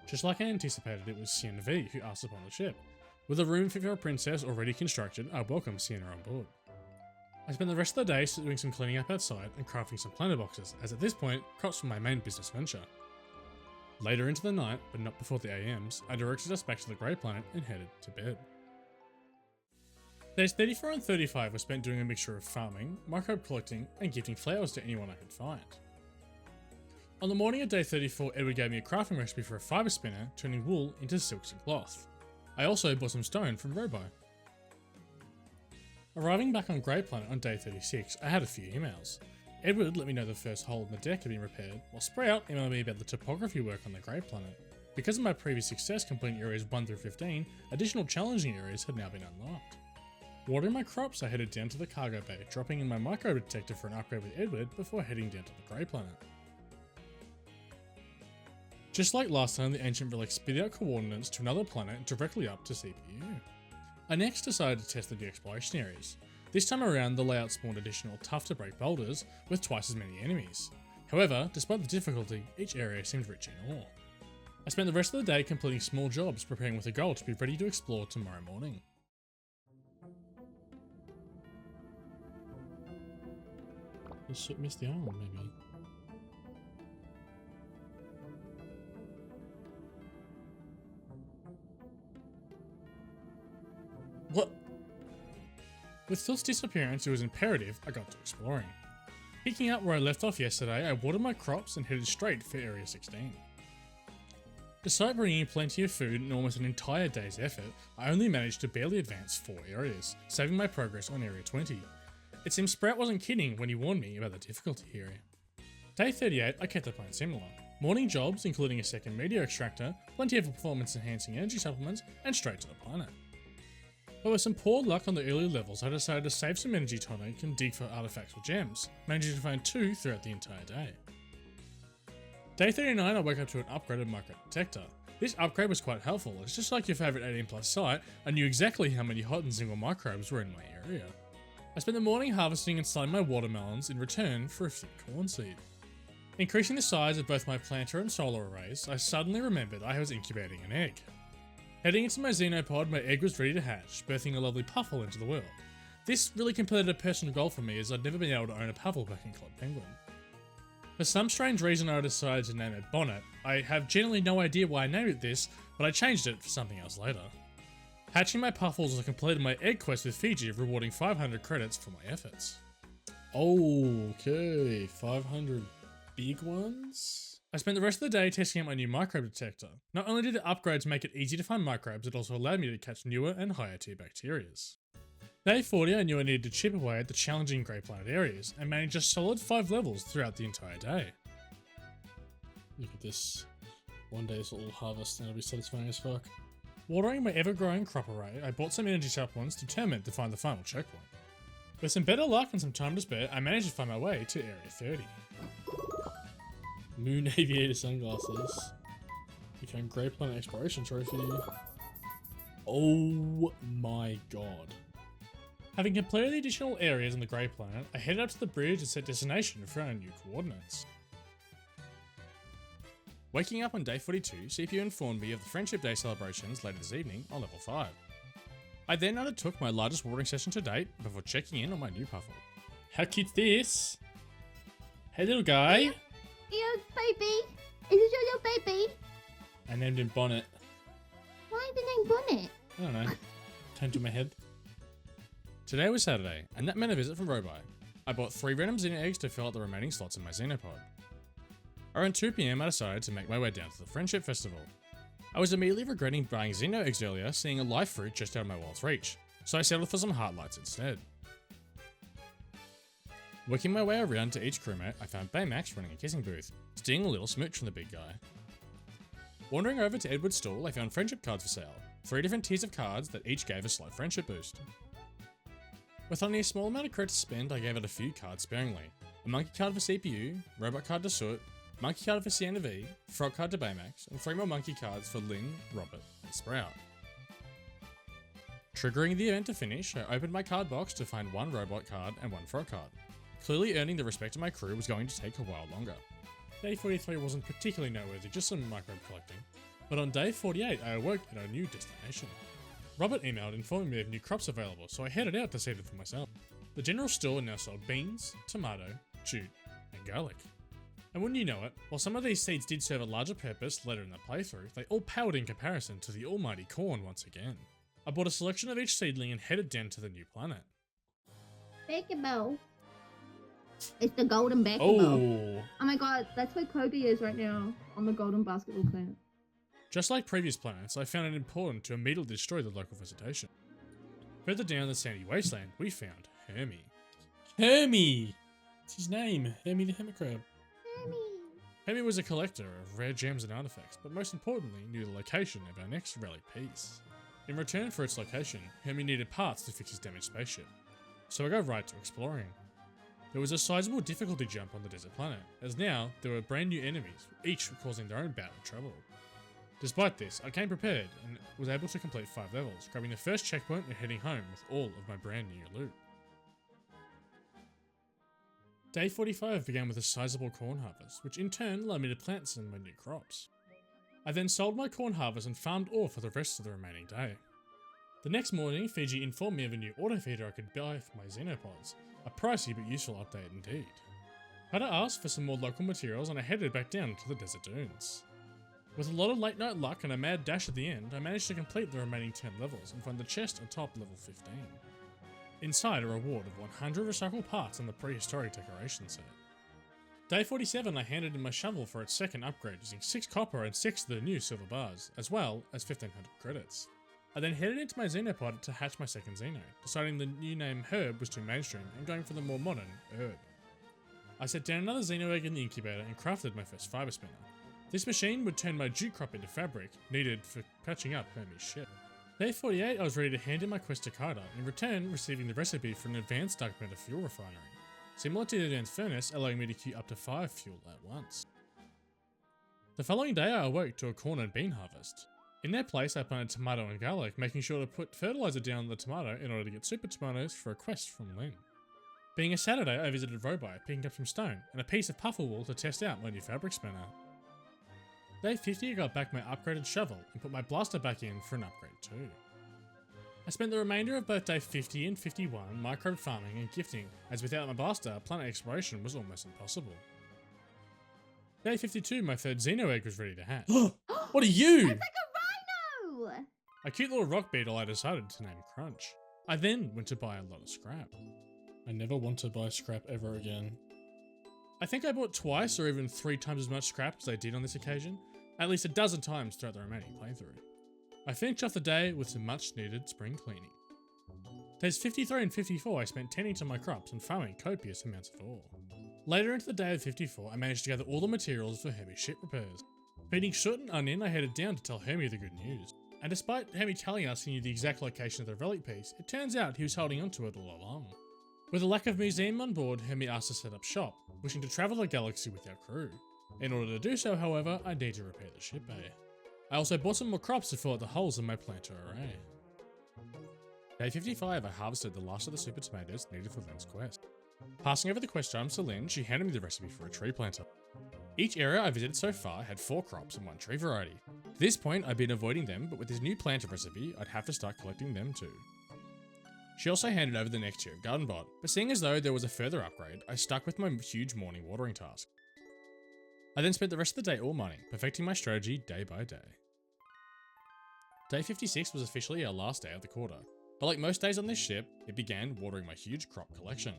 Just like I anticipated, it was Sienna V who asked upon the ship. With a room fit for a princess already constructed, I welcomed Sienna on board. I spent the rest of the day doing some cleaning up outside and crafting some planter boxes, as at this point, crops were my main business venture. Later into the night, but not before the AMs, I directed us back to the Grey Planet and headed to bed. Days 34 and 35 were spent doing a mixture of farming, microbe collecting, and gifting flowers to anyone I could find. On the morning of day 34, Edward gave me a crafting recipe for a fibre spinner, turning wool into silks and cloth. I also bought some stone from Robi. Arriving back on Grey Planet on day 36, I had a few emails. Edward let me know the first hole in the deck had been repaired, while Sprout emailed me about the topography work on the Grey Planet. Because of my previous success completing areas 1 through 15, additional challenging areas had now been unlocked. Watering my crops, I headed down to the cargo bay, dropping in my micro detector for an upgrade with Edward before heading down to the Grey Planet. Just like last time, the ancient relic spit out coordinates to another planet directly up to CPU. I next decided to test the new exploration areas. This time around, the layout spawned additional tough to break boulders with twice as many enemies. However, despite the difficulty, each area seemed rich in ore. I spent the rest of the day completing small jobs, preparing with a goal to be ready to explore tomorrow morning. Just missed the island, maybe. What? With Phil's disappearance, it was imperative I got to exploring. Picking up where I left off yesterday, I watered my crops and headed straight for Area 16. Despite bringing in plenty of food and almost an entire day's effort, I only managed to barely advance 4 areas, saving my progress on Area 20. It seems Sprout wasn't kidding when he warned me about the difficulty area. Day 38, I kept the plan similar. Morning jobs, including a second meteor extractor, plenty of performance enhancing energy supplements, and straight to the planet. But with some poor luck on the early levels, I decided to save some energy tonic and dig for artifacts or gems, managing to find 2 throughout the entire day. Day 39, I woke up to an upgraded micro detector. This upgrade was quite helpful, as just like your favourite 18 plus site, I knew exactly how many hot and single microbes were in my area. I spent the morning harvesting and selling my watermelons in return for a few corn seed. Increasing the size of both my planter and solar arrays, I suddenly remembered I was incubating an egg. Heading into my xenopod, my egg was ready to hatch, birthing a lovely puffle into the world. This really completed a personal goal for me, as I'd never been able to own a puffle back in Club Penguin. For some strange reason I decided to name it Bonnet. I have generally no idea why I named it this, but I changed it for something else later. Hatching my puffles, I completed my egg quest with Fiji, rewarding 500 credits for my efforts. Okay, 500 big ones? I spent the rest of the day testing out my new microbe detector. Not only did the upgrades make it easy to find microbes, it also allowed me to catch newer and higher tier bacterias. Day 40, I knew I needed to chip away at the challenging Grey Planet areas, and managed a solid 5 levels throughout the entire day. Look at this. One day this little harvest and it'll be satisfying as fuck. Watering my ever-growing crop array, I bought some energy supplements determined to find the final checkpoint. With some better luck and some time to spare, I managed to find my way to Area 30. Moon Aviator sunglasses. We found Grey Planet Exploration Trophy. Oh my god. Having completed the additional areas in the Grey Planet, I headed up to the bridge and set destination for our new coordinates. Waking up on day 42, CPU informed me of the Friendship Day celebrations later this evening on level 5. I then undertook my largest watering session to date before checking in on my new puffle. How cute's this? Hey little guy. Your baby? Is this your little baby? I named him Bonnet. Why the name Bonnet? I don't know. Turned to my head. Today was Saturday, and that meant a visit from Robi. I bought 3 random Xeno eggs to fill out the remaining slots in my Xenopod. Around 2 PM I decided to make my way down to the Friendship Festival. I was immediately regretting buying Xeno eggs earlier, seeing a live fruit just out of my wild's reach, so I settled for some heart lights instead. Working my way around to each crewmate, I found Baymax running a kissing booth, stealing a little smooch from the big guy. Wandering over to Edward's stall, I found friendship cards for sale, 3 different tiers of cards that each gave a slight friendship boost. With only a small amount of credits to spend, I gave out a few cards sparingly. A monkey card for CPU, robot card to Soot, monkey card for Sienna V, frog card to Baymax, and 3 more monkey cards for Lynn, Robert, and Sprout. Triggering the event to finish, I opened my card box to find 1 robot card and 1 frog card. Clearly earning the respect of my crew was going to take a while longer. Day 43 wasn't particularly noteworthy, just some microbe collecting. But on day 48, I awoke at our new destination. Robert emailed informing me of new crops available, so I headed out to see them for myself. The general store now sold beans, tomato, jute, and garlic. And wouldn't you know it, while some of these seeds did serve a larger purpose later in the playthrough, they all paled in comparison to the almighty corn once again. I bought a selection of each seedling and headed down to the new planet. Basketball. It's the golden basketball. Oh. Oh my god, that's where Kobe is right now, on the golden basketball planet. Just like previous planets, I found it important to immediately destroy the local vegetation. Further down the sandy wasteland, we found Hermie. Hermie! It's his name, Hermie the Hermicrab. Hermie was a collector of rare gems and artifacts, but most importantly, knew the location of our next relic piece. In return for its location, Hermie needed parts to fix his damaged spaceship, so I go right to exploring. There was a sizable difficulty jump on the desert planet, as now there were brand new enemies, each causing their own bout of trouble. Despite this, I came prepared and was able to complete 5 levels, grabbing the first checkpoint and heading home with all of my brand new loot. Day 45 began with a sizable corn harvest, which in turn allowed me to plant some of my new crops. I then sold my corn harvest and farmed ore for the rest of the remaining day. The next morning, Fiji informed me of a new auto feeder I could buy for my Xenopods, a pricey but useful update indeed. I had asked for some more local materials and I headed back down to the desert dunes. With a lot of late night luck and a mad dash at the end, I managed to complete the remaining 10 levels and find the chest atop level 15. Inside a reward of 100 recycled parts on the prehistoric decoration set. Day 47 I handed in my shovel for its second upgrade using 6 copper and 6 of the new silver bars, as well as 1500 credits. I then headed into my Xenopod to hatch my second Xeno, deciding the new name Herb was too mainstream and going for the more modern Herb. I set down another Xeno egg in the incubator and crafted my first fiber spinner. This machine would turn my jute crop into fabric, needed for patching up Hermes' ship. Day 48, I was ready to hand in my quest to Carter, in return receiving the recipe for an advanced dark matter fuel refinery, similar to the advanced furnace, allowing me to queue up to 5 fuel at once. The following day I awoke to a corn and bean harvest. In their place I planted tomato and garlic, making sure to put fertilizer down the tomato in order to get super tomatoes for a quest from Lynn. Being a Saturday, I visited Robi, picking up some stone and a piece of puffer wool to test out my new fabric spinner. Day 50, I got back my upgraded shovel and put my blaster back in for an upgrade too. I spent the remainder of both day 50 and 51 microbe farming and gifting, as without my blaster, planet exploration was almost impossible. Day 52, my third Xeno egg was ready to hatch. What are you? It's like a rhino! A cute little rock beetle I decided to name Crunch. I then went to buy a lot of scrap. I never want to buy scrap ever again. I think I bought twice or even 3 times as much scrap as I did on this occasion, at least a dozen times throughout the remaining playthrough. I finished off the day with some much needed spring cleaning. Days 53 and 54 I spent tending to my crops and farming copious amounts of ore. Later into the day of 54 I managed to gather all the materials for Hermes' ship repairs. Feeding Soot and Onion I headed down to tell Hermie the good news. And despite Hermie telling us he knew the exact location of the relic piece, it turns out he was holding onto it all along. With a lack of museum on board, Hermie asked to set up shop, wishing to travel the galaxy with our crew. In order to do so, however, I need to repair the ship bay. I also bought some more crops to fill out the holes in my planter array. Day 55, I harvested the last of the super tomatoes needed for Lynn's quest. Passing over the quest items to Lynn, she handed me the recipe for a tree planter. Each area I visited so far had 4 crops and 1 tree variety. At this point, I'd been avoiding them, but with this new planter recipe, I'd have to start collecting them too. She also handed over the next tier of garden bot, but seeing as though there was a further upgrade, I stuck with my huge morning watering task. I then spent the rest of the day ore mining, perfecting my strategy day by day. Day 56 was officially our last day of the quarter, but like most days on this ship, it began watering my huge crop collection.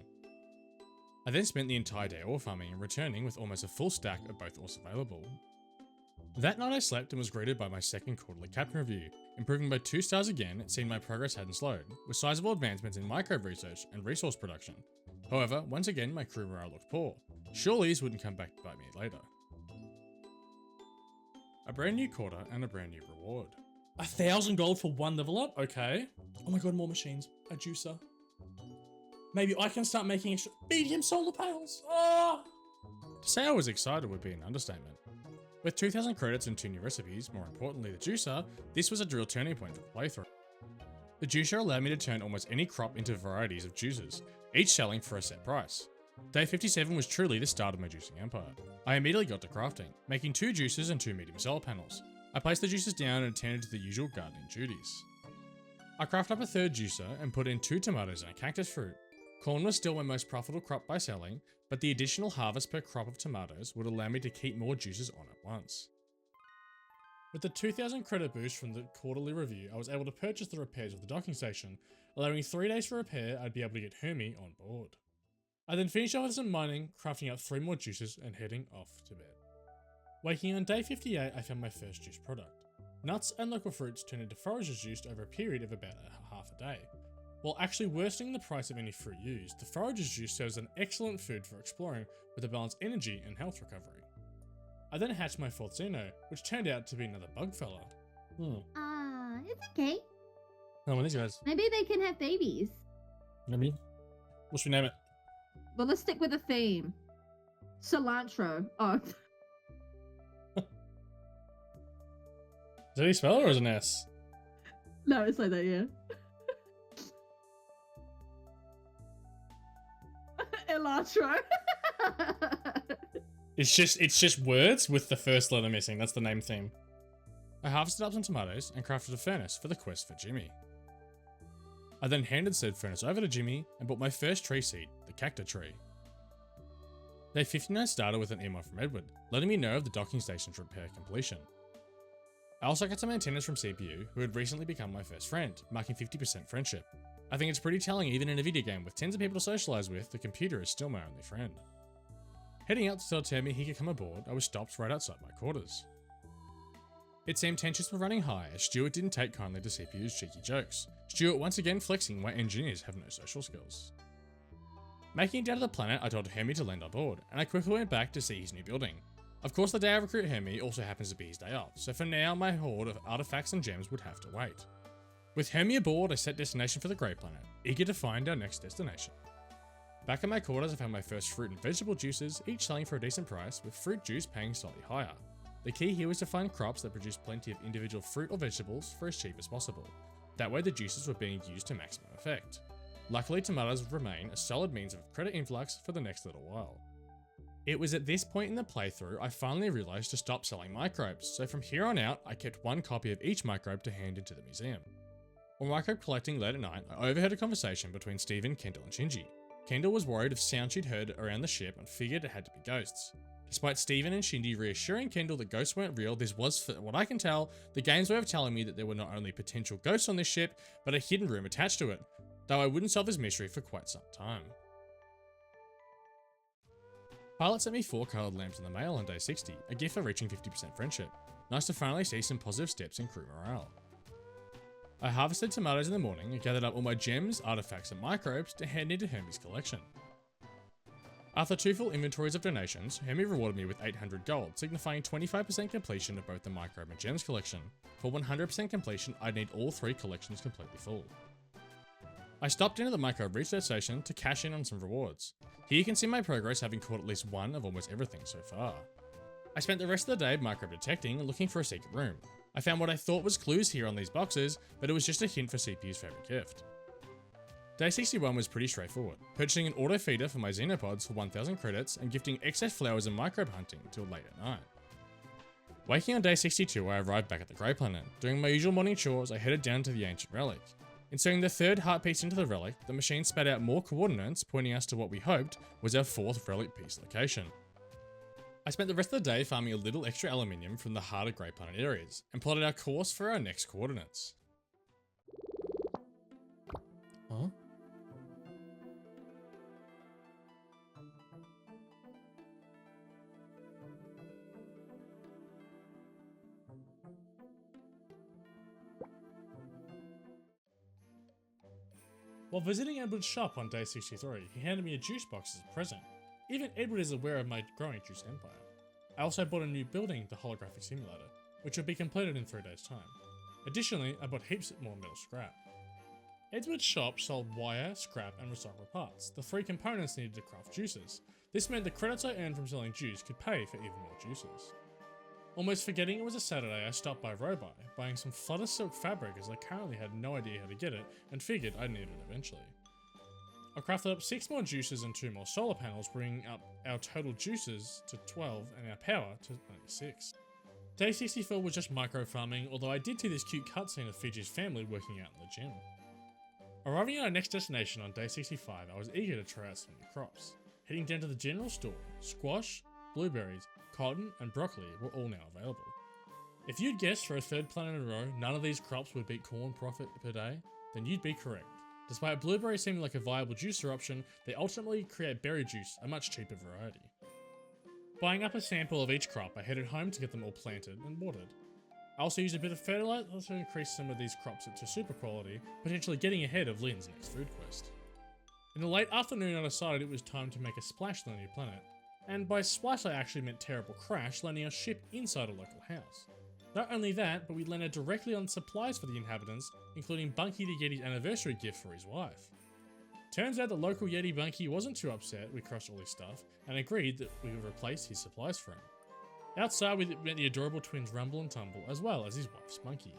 I then spent the entire day ore farming and returning with almost a full stack of both ores available. That night I slept and was greeted by my second quarterly captain review, improving by 2 stars again, seeing my progress hadn't slowed, with sizable advancements in microbe research and resource production. However, once again my crew morale looked poor. Surely this wouldn't come back to bite me later. A brand new quarter and a brand new reward. 1,000 gold for 1 level up? Okay. Oh my god, more machines. A juicer. Maybe I can start making extra medium solar panels. Ah! To say I was excited would be an understatement. With 2,000 credits and 2 new recipes, more importantly the juicer, this was a real turning point for the playthrough. The juicer allowed me to turn almost any crop into varieties of juices, each selling for a set price. Day 57 was truly the start of my juicing empire. I immediately got to crafting, making 2 juicers and 2 medium solar panels. I placed the juicers down and attended to the usual gardening duties. I crafted up a 3rd juicer and put in 2 tomatoes and a cactus fruit. Corn was still my most profitable crop by selling, but the additional harvest per crop of tomatoes would allow me to keep more juices on at once. With the 2,000 credit boost from the quarterly review, I was able to purchase the repairs of the docking station, allowing 3 days for repair. I'd be able to get Hermie on board. I then finished off with some mining, crafting up 3 more juices and heading off to bed. Waking on day 58, I found my first juice product. Nuts and local fruits turned into forager's juice over a period of about half a day. While actually worsening the price of any fruit used, the forager's juice serves an excellent food for exploring with a balanced energy and health recovery. I then hatched my 4th Xeno, which turned out to be another bug fella. It's okay. Oh, these guys. Maybe they can have babies. Maybe. What should we name it? Well, let's stick with a theme. Cilantro. Oh. Is that how you spell it or is it an S? No, it's like that, yeah. Elatro. It's just words with the first letter missing. That's the name theme. I harvested up some tomatoes and crafted a furnace for the quest for Jimmy. I then handed said furnace over to Jimmy and bought my first tree seed, the cactus tree. Day 59 started with an email from Edward, letting me know of the docking station's repair completion. I also got some antennas from CPU, who had recently become my first friend, marking 50% friendship. I think it's pretty telling even in a video game with tens of people to socialise with, the computer is still my only friend. Heading out to tell Tammy he could come aboard, I was stopped right outside my quarters. It seemed tensions were running high as Stuart didn't take kindly to CPU's cheeky jokes, Stuart once again flexing why engineers have no social skills. Making it down to the planet, I told Hermie to land on board, and I quickly went back to see his new building. Of course, the day I recruit Hermie also happens to be his day off, so for now my horde of artifacts and gems would have to wait. With Hermie aboard, I set destination for the Grey Planet, eager to find our next destination. Back at my quarters, I found my first fruit and vegetable juices, each selling for a decent price, with fruit juice paying slightly higher. The key here was to find crops that produce plenty of individual fruit or vegetables for as cheap as possible. That way the juices were being used to maximum effect. Luckily, tomatoes would remain a solid means of credit influx for the next little while. It was at this point in the playthrough I finally realised to stop selling microbes, so from here on out I kept one copy of each microbe to hand into the museum. While microbe collecting late at night, I overheard a conversation between Steven, Kendall and Shinji. Kendall was worried of sounds she'd heard around the ship and figured it had to be ghosts. Despite Steven and Shinji reassuring Kendall that ghosts weren't real, this was, for what I can tell, the game's way of telling me that there were not only potential ghosts on this ship, but a hidden room attached to it, though I wouldn't solve this mystery for quite some time. Pilot sent me 4 coloured lamps in the mail on day 60, a gift for reaching 50% friendship. Nice to finally see some positive steps in crew morale. I harvested tomatoes in the morning and gathered up all my gems, artifacts and microbes to hand into Hermie's collection. After 2 full inventories of donations, Hermie rewarded me with 800 gold, signifying 25% completion of both the microbe and gems collection. For 100% completion, I'd need all 3 collections completely full. I stopped in at the microbe research station to cash in on some rewards. Here you can see my progress, having caught at least one of almost everything so far. I spent the rest of the day microbe detecting and looking for a secret room. I found what I thought was clues here on these boxes, but it was just a hint for CPU's favourite gift. Day 61 was pretty straightforward, purchasing an auto feeder for my xenopods for 1000 credits and gifting excess flowers and microbe hunting until late at night. Waking on day 62, I arrived back at the Grey Planet. Doing my usual morning chores, I headed down to the ancient relic. Inserting the 3rd heart piece into the relic, the machine spat out more coordinates, pointing us to what we hoped was our 4th relic piece location. I spent the rest of the day farming a little extra aluminium from the harder Grey Planet areas, and plotted our course for our next coordinates. Huh? While visiting Edward's shop on day 63, he handed me a juice box as a present. Even Edward is aware of my growing juice empire. I also bought a new building, the holographic simulator, which will be completed in 3 days' time. Additionally, I bought heaps more metal scrap. Edward's shop sold wire, scrap, and recycled parts, the 3 components needed to craft juices. This meant the credits I earned from selling juice could pay for even more juices. Almost forgetting it was a Saturday, I stopped by Robi, buying some flutter silk fabric as I currently had no idea how to get it and figured I'd need it eventually. I crafted up 6 more juices and 2 more solar panels, bringing up our total juices to 12 and our power to 96. Day 64 was just micro farming, although I did see this cute cutscene of Fiji's family working out in the gym. Arriving at our next destination on day 65, I was eager to try out some new crops. Heading down to the general store, squash, blueberries, cotton and broccoli were all now available. If you'd guessed for a 3rd planet in a row none of these crops would beat corn profit per day, then you'd be correct. Despite blueberries seeming like a viable juicer option, they ultimately create berry juice, a much cheaper variety. Buying up a sample of each crop, I headed home to get them all planted and watered. I also used a bit of fertilizer to increase some of these crops to super quality, potentially getting ahead of Lynn's next food quest. In the late afternoon I decided it was time to make a splash on the new planet, and by splash I actually meant terrible crash, landing our ship inside a local house. Not only that, but we landed directly on supplies for the inhabitants, including Bunky the Yeti's anniversary gift for his wife. Turns out the local Yeti Bunky wasn't too upset we crushed all his stuff, and agreed that we would replace his supplies for him. Outside we met the adorable twins Rumble and Tumble, as well as his wife Spunky.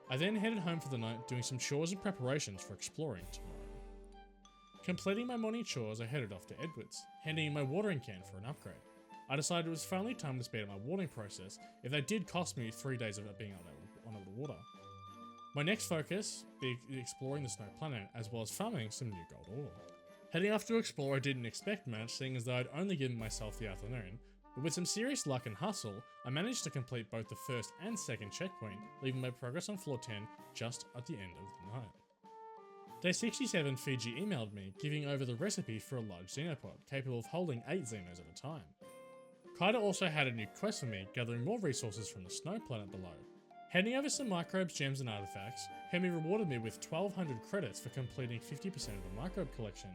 I then headed home for the night, doing some chores and preparations for exploring tomorrow. Completing my morning chores, I headed off to Edward's, handing in my watering can for an upgrade. I decided it was finally time to speed up my watering process, if they did cost me 3 days of being on the water. My next focus be exploring the Snow Planet, as well as farming some new gold ore. Heading off to explore I didn't expect much, seeing as though I'd only given myself the afternoon, but with some serious luck and hustle, I managed to complete both the 1st and 2nd checkpoint, leaving my progress on floor 10 just at the end of the night. Day 67, Fiji emailed me, giving over the recipe for a large xenopod, capable of holding 8 xenos at a time. Kaida also had a new quest for me, gathering more resources from the Snow Planet below. Handing over some microbes, gems and artifacts, Hermie rewarded me with 1200 credits for completing 50% of the microbe collection,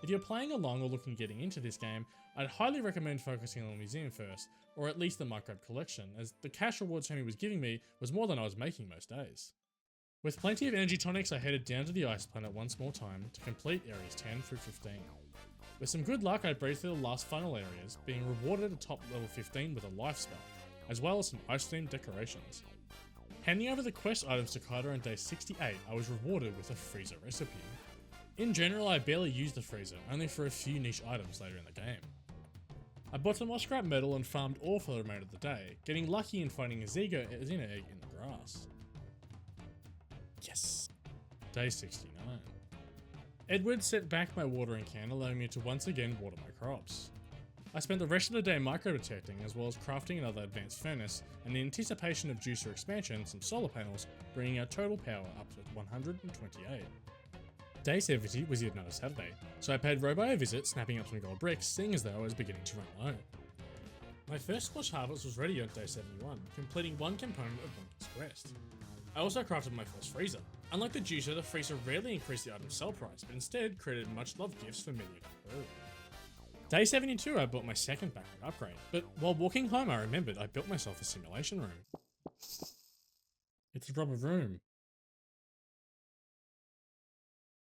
If you're playing along or looking at getting into this game, I'd highly recommend focusing on the museum first, or at least the microbe collection, as the cash rewards Homie was giving me was more than I was making most days. With plenty of energy tonics, I headed down to the ice planet once more time to complete areas 10 through 15. With some good luck, I breezed through the last final areas, being rewarded at top level 15 with a life spell, as well as some ice-themed decorations. Handing over the quest items to Kaida on day 68, I was rewarded with a freezer recipe. In general, I barely used the freezer, only for a few niche items later in the game. I bought some more scrap metal and farmed ore for the remainder of the day, getting lucky in finding a Xena egg in the grass. Yes! Day 69. Edward set back my watering can, allowing me to once again water my crops. I spent the rest of the day micro detecting, as well as crafting another advanced furnace, and in anticipation of juicer expansion, some solar panels, bringing our total power up to 128. Day 70 was yet another Saturday, so I paid Robo a visit, snapping up some gold bricks, seeing as though I was beginning to run low. My first squash harvest was ready on day 71, completing one component of Monkey's quest. I also crafted my first freezer. Unlike the juicer, the freezer rarely increased the item's sell price, but instead created much loved gifts for many of them. Day 72 I built my second backward upgrade, but while walking home I remembered I built myself a simulation room. It's a rubber room.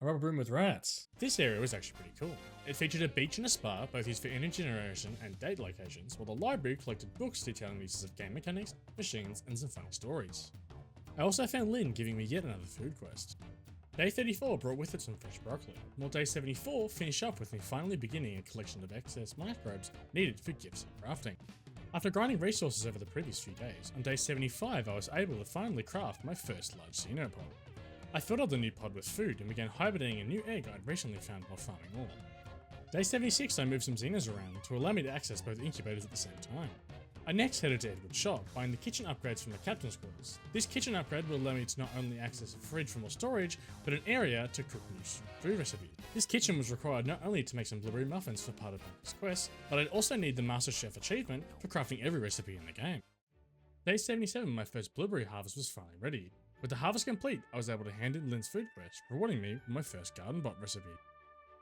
A rubber room with rats. This area was actually pretty cool. It featured a beach and a spa, both used for energy generation and date locations, while the library collected books detailing the uses of game mechanics, machines, and some funny stories. I also found Lynn giving me yet another food quest. Day 34 brought with it some fresh broccoli, while day 74 finished up with me finally beginning a collection of excess microbes needed for gifts and crafting. After grinding resources over the previous few days, on day 75 I was able to finally craft my first large xenopod. I filled up the new pod with food and began hibernating a new egg I'd recently found while farming ore. Day 76 I moved some xenos around to allow me to access both incubators at the same time. I next headed to Edward's shop, buying the kitchen upgrades from the captain's quarters. This kitchen upgrade will allow me to not only access a fridge for more storage, but an area to cook new food recipes. This kitchen was required not only to make some blueberry muffins for part of Monkey's quest, but I'd also need the Master Chef achievement for crafting every recipe in the game. Day 77, my first blueberry harvest was finally ready. With the harvest complete, I was able to hand in Lynn's food quest, rewarding me with my first garden bot recipe.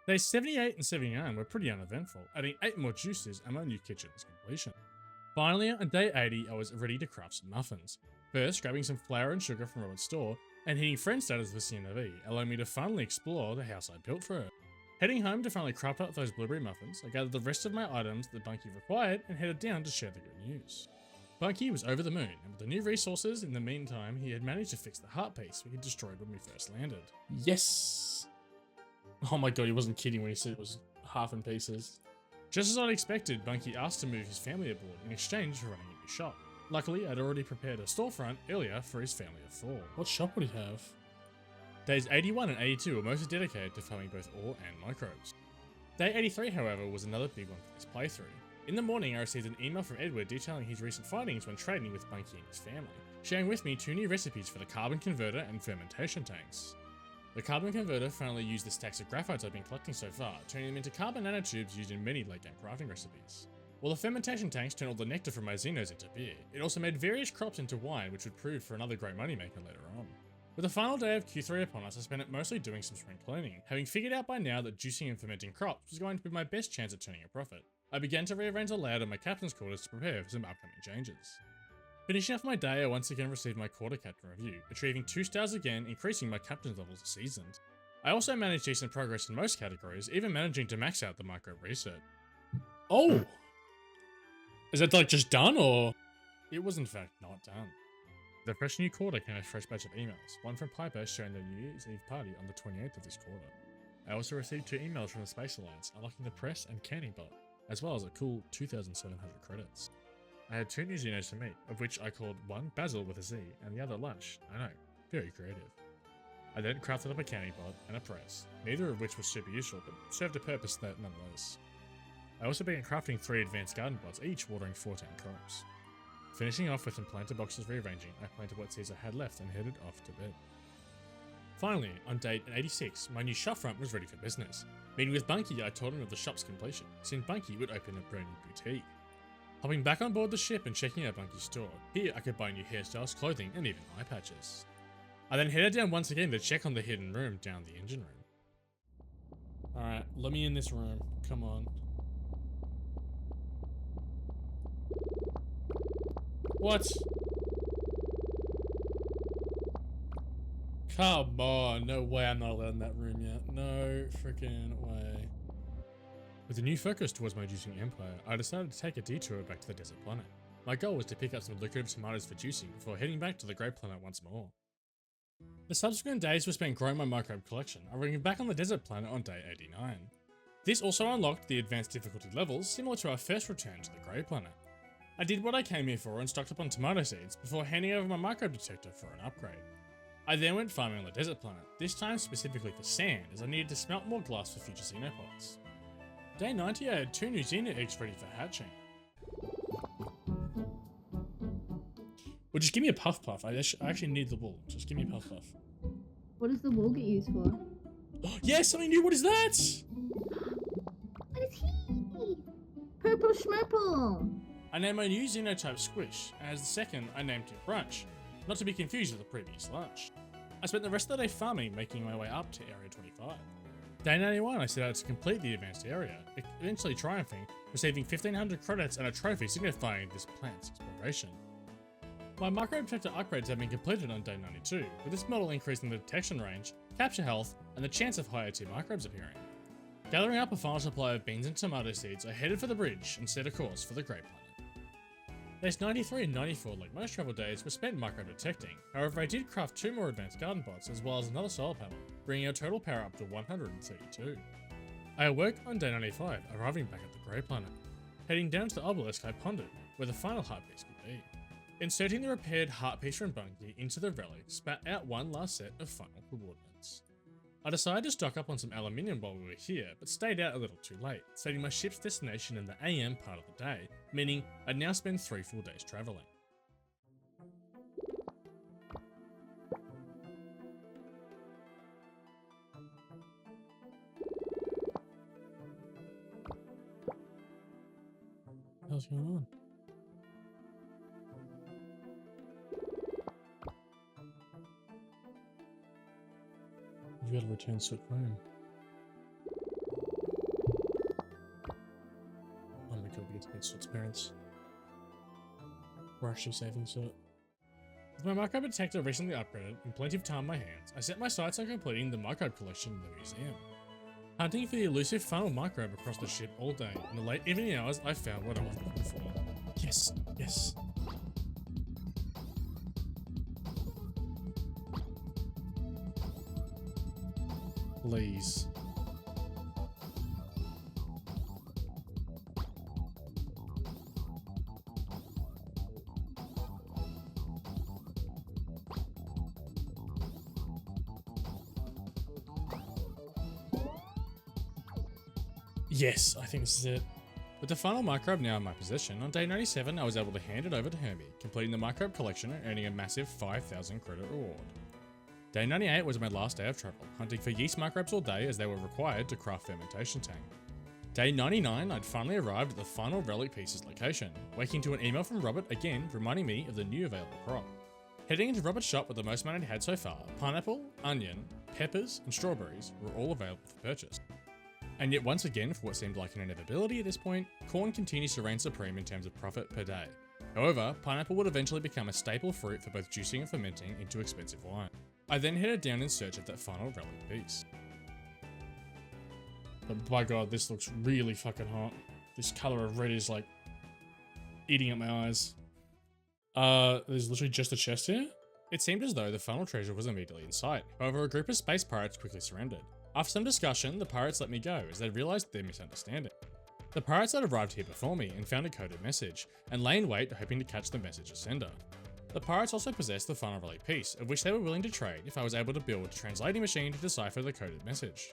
Days 78 and 79 were pretty uneventful, adding 8 more juices and my new kitchen's completion. Finally, on day 80, I was ready to craft some muffins. First, grabbing some flour and sugar from Robert's store, and hitting friend status with CNV, allowing me to finally explore the house I built for her. Heading home to finally craft up those blueberry muffins, I gathered the rest of my items that Bunky required and headed down to share the good news. Bunky was over the moon, and with the new resources, in the meantime, he had managed to fix the heart piece we had destroyed when we first landed. Yes! Oh my god, he wasn't kidding when he said it was half in pieces. Just as I'd expected, Bunky asked to move his family aboard in exchange for running a new shop. Luckily, I'd already prepared a storefront earlier for his family of 4. What shop would he have? Days 81 and 82 were mostly dedicated to farming both ore and microbes. Day 83, however, was another big one for this playthrough. In the morning, I received an email from Edward detailing his recent findings when trading with Bunky and his family, sharing with me 2 new recipes for the carbon converter and fermentation tanks. The carbon converter finally used the stacks of graphites I've been collecting so far, turning them into carbon nanotubes used in many late game crafting recipes. While the fermentation tanks turned all the nectar from my xenos into beer, it also made various crops into wine, which would prove for another great moneymaker later on. With the final day of Q3 upon us, I spent it mostly doing some spring cleaning, having figured out by now that juicing and fermenting crops was going to be my best chance at turning a profit. I began to rearrange the layout of my captain's quarters to prepare for some upcoming changes. Finishing off my day, I once again received my quarter captain review, achieving 2 stars again, increasing my captain's levels to seasoned. I also managed decent progress in most categories, even managing to max out the microbe research. Oh! Is that like just done, or? It was in fact not done. The fresh new quarter came a fresh batch of emails, one from Piper showing the New Year's Eve party on the 28th of this quarter. I also received 2 emails from the Space Alliance, unlocking the press and canning bot, as well as a cool 2,700 credits. I had 2 new xenos to meet, of which I called one Basil with a Z and the other Lunch. I know, very creative. I then crafted up a canning bot and a press, neither of which was super useful, but served a purpose nonetheless. I also began crafting 3 advanced garden bots, each watering 14 crops. Finishing off with some planter boxes rearranging, I planted what seeds I had left and headed off to bed. Finally, on day 86, my new shopfront was ready for business. Meeting with Bunky, I told him of the shop's completion, since Bunky would open a brand new boutique. Hopping back on board the ship and checking out Bunky's store, here I could buy new hairstyles, clothing, and even eye patches. I then headed down once again to check on the hidden room down the engine room. Alright, let me in this room. Come on. What? Come on, no way I'm not allowed in that room yet. No freaking way. With a new focus towards my juicing empire, I decided to take a detour back to the desert planet. My goal was to pick up some lucrative tomatoes for juicing before heading back to the Grey Planet once more. The subsequent days were spent growing my microbe collection, arriving back on the desert planet on day 89. This also unlocked the advanced difficulty levels similar to our first return to the Grey Planet. I did what I came here for and stocked up on tomato seeds before handing over my microbe detector for an upgrade. I then went farming on the desert planet, this time specifically for sand as I needed to smelt more glass for future xenopods. Day 90 I had 2 new xeno eggs ready for hatching. Well, just give me a puff puff. I actually need the wool. Just give me a puff puff. What does the wool get used for? Yes, something new. What is that? What is he? Purple Schmurple! I named my new xenotype Squish, and as the second I named it Brunch, not to be confused with the previous lunch. I spent the rest of the day farming, making my way up to Area 25. Day 91 I set out to complete the advanced area, eventually triumphing, receiving 1500 credits and a trophy signifying this plant's exploration. My microbe detector upgrades have been completed on day 92, with this model increasing the detection range, capture health, and the chance of higher tier microbes appearing. Gathering up a final supply of beans and tomato seeds, I headed for the bridge and set a course for the Grey Planet. Days 93 and 94, like most travel days, were spent microbe detecting. However, I did craft 2 more advanced garden pots as well as another solar panel, bringing our total power up to 132. I awoke on day 95, arriving back at the Grey Planet. Heading down to the obelisk, I pondered where the final heart piece could be. Inserting the repaired heart piece from Bungie into the relic spat out one last set of final coordinates. I decided to stock up on some aluminium while we were here, but stayed out a little too late, setting my ship's destination in the AM part of the day, meaning I'd now spend 3 full days travelling. What's going on? You gotta return Soot home. Oh my god, we get to meet Soot's parents. We're actually saving Soot. With my microbe detector recently upgraded and plenty of time on my hands, I set my sights on completing the microbe collection in the museum. Hunting for the elusive funnel microbe across the ship all day, in the late evening hours I found what I was looking for. Yes, yes. Please. Yes, I think this is it. With the final microbe now in my possession, on day 97 I was able to hand it over to Hermie, completing the microbe collection and earning a massive 5,000 credit reward. Day 98 was my last day of travel, hunting for yeast microbes all day as they were required to craft fermentation tank. Day 99 I'd finally arrived at the final relic pieces location, waking to an email from Robert again reminding me of the new available crop. Heading into Robert's shop with the most money I'd had so far, pineapple, onion, peppers and strawberries were all available for purchase. And yet once again, for what seemed like an inevitability at this point, corn continues to reign supreme in terms of profit per day. However, pineapple would eventually become a staple fruit for both juicing and fermenting into expensive wine. I then headed down in search of that final relic piece. But by god, this looks really fucking hot. This color of red is like eating at my eyes. There's literally just a chest here. It seemed as though the final treasure was immediately in sight. However, a group of space pirates quickly surrendered. After some discussion, the pirates let me go as they realized their misunderstanding. The pirates had arrived here before me and found a coded message, and lay in wait hoping to catch the message's sender. The pirates also possessed the final relic piece, of which they were willing to trade if I was able to build a translating machine to decipher the coded message.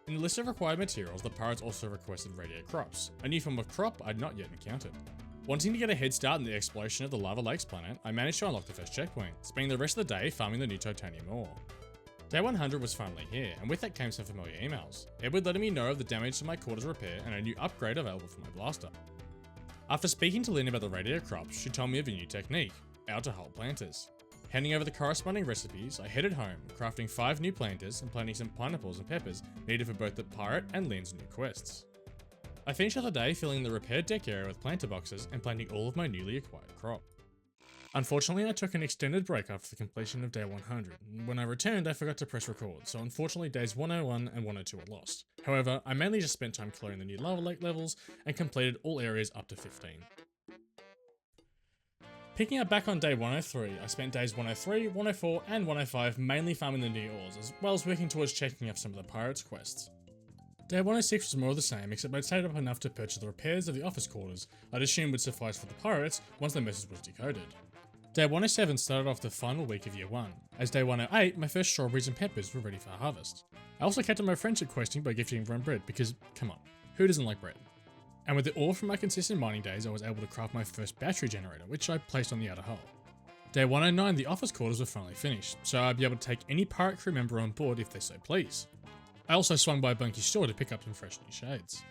In the list of required materials, the pirates also requested radiate crops, a new form of crop I'd not yet encountered. Wanting to get a head start in the exploration of the Lava Lakes planet, I managed to unlock the first checkpoint, spending the rest of the day farming the new titanium ore. Day 100 was finally here, and with that came some familiar emails. Edward letting me know of the damage to my quarters repair and a new upgrade available for my blaster. After speaking to Lynn about the radiator crops, she told me of a new technique, alcohol planters. Handing over the corresponding recipes, I headed home, crafting 5 new planters and planting some pineapples and peppers needed for both the pirate and Lynn's new quests. I finished off the day filling the repaired deck area with planter boxes and planting all of my newly acquired crop. Unfortunately, I took an extended break after the completion of day 100. When I returned, I forgot to press record, so unfortunately days 101 and 102 were lost. However, I mainly just spent time clearing the new lava lake levels and completed all areas up to 15. Picking up back on day 103, I spent days 103, 104 and 105 mainly farming the new ores, as well as working towards checking off some of the pirates' quests. Day 106 was more of the same, except I'd saved up enough to purchase the repairs of the office quarters I'd assumed would suffice for the pirates once the message was decoded. Day 107 started off the final week of year 1. As day 108, my first strawberries and peppers were ready for harvest. I also kept up my friendship questing by gifting everyone bread because, come on, who doesn't like bread? And with the ore from my consistent mining days, I was able to craft my first battery generator, which I placed on the outer hull. Day 109, the office quarters were finally finished, so I'd be able to take any pirate crew member on board if they so please. I also swung by Bunky's store to pick up some fresh new shades.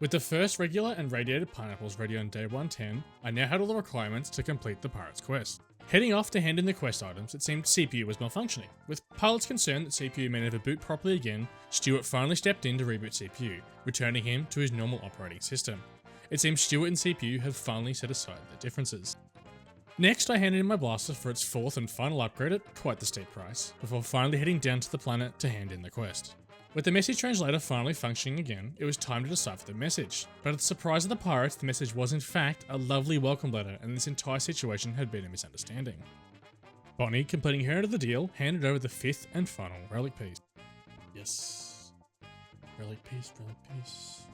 With the first regular and radiated pineapples ready on day 110, I now had all the requirements to complete the pirate's quest. Heading off to hand in the quest items, it seemed CPU was malfunctioning. With pilots concerned that CPU may never boot properly again, Stuart finally stepped in to reboot CPU, returning him to his normal operating system. It seems Stuart and CPU have finally set aside their differences. Next, I handed in my blaster for its 4th and final upgrade at quite the steep price, before finally heading down to the planet to hand in the quest. With the message translator finally functioning again, it was time to decipher the message. But to the surprise of the pirates, the message was in fact a lovely welcome letter, and this entire situation had been a misunderstanding. Bonnie, completing her end of the deal, handed over the 5th and final relic piece. Yes. Relic piece, relic piece.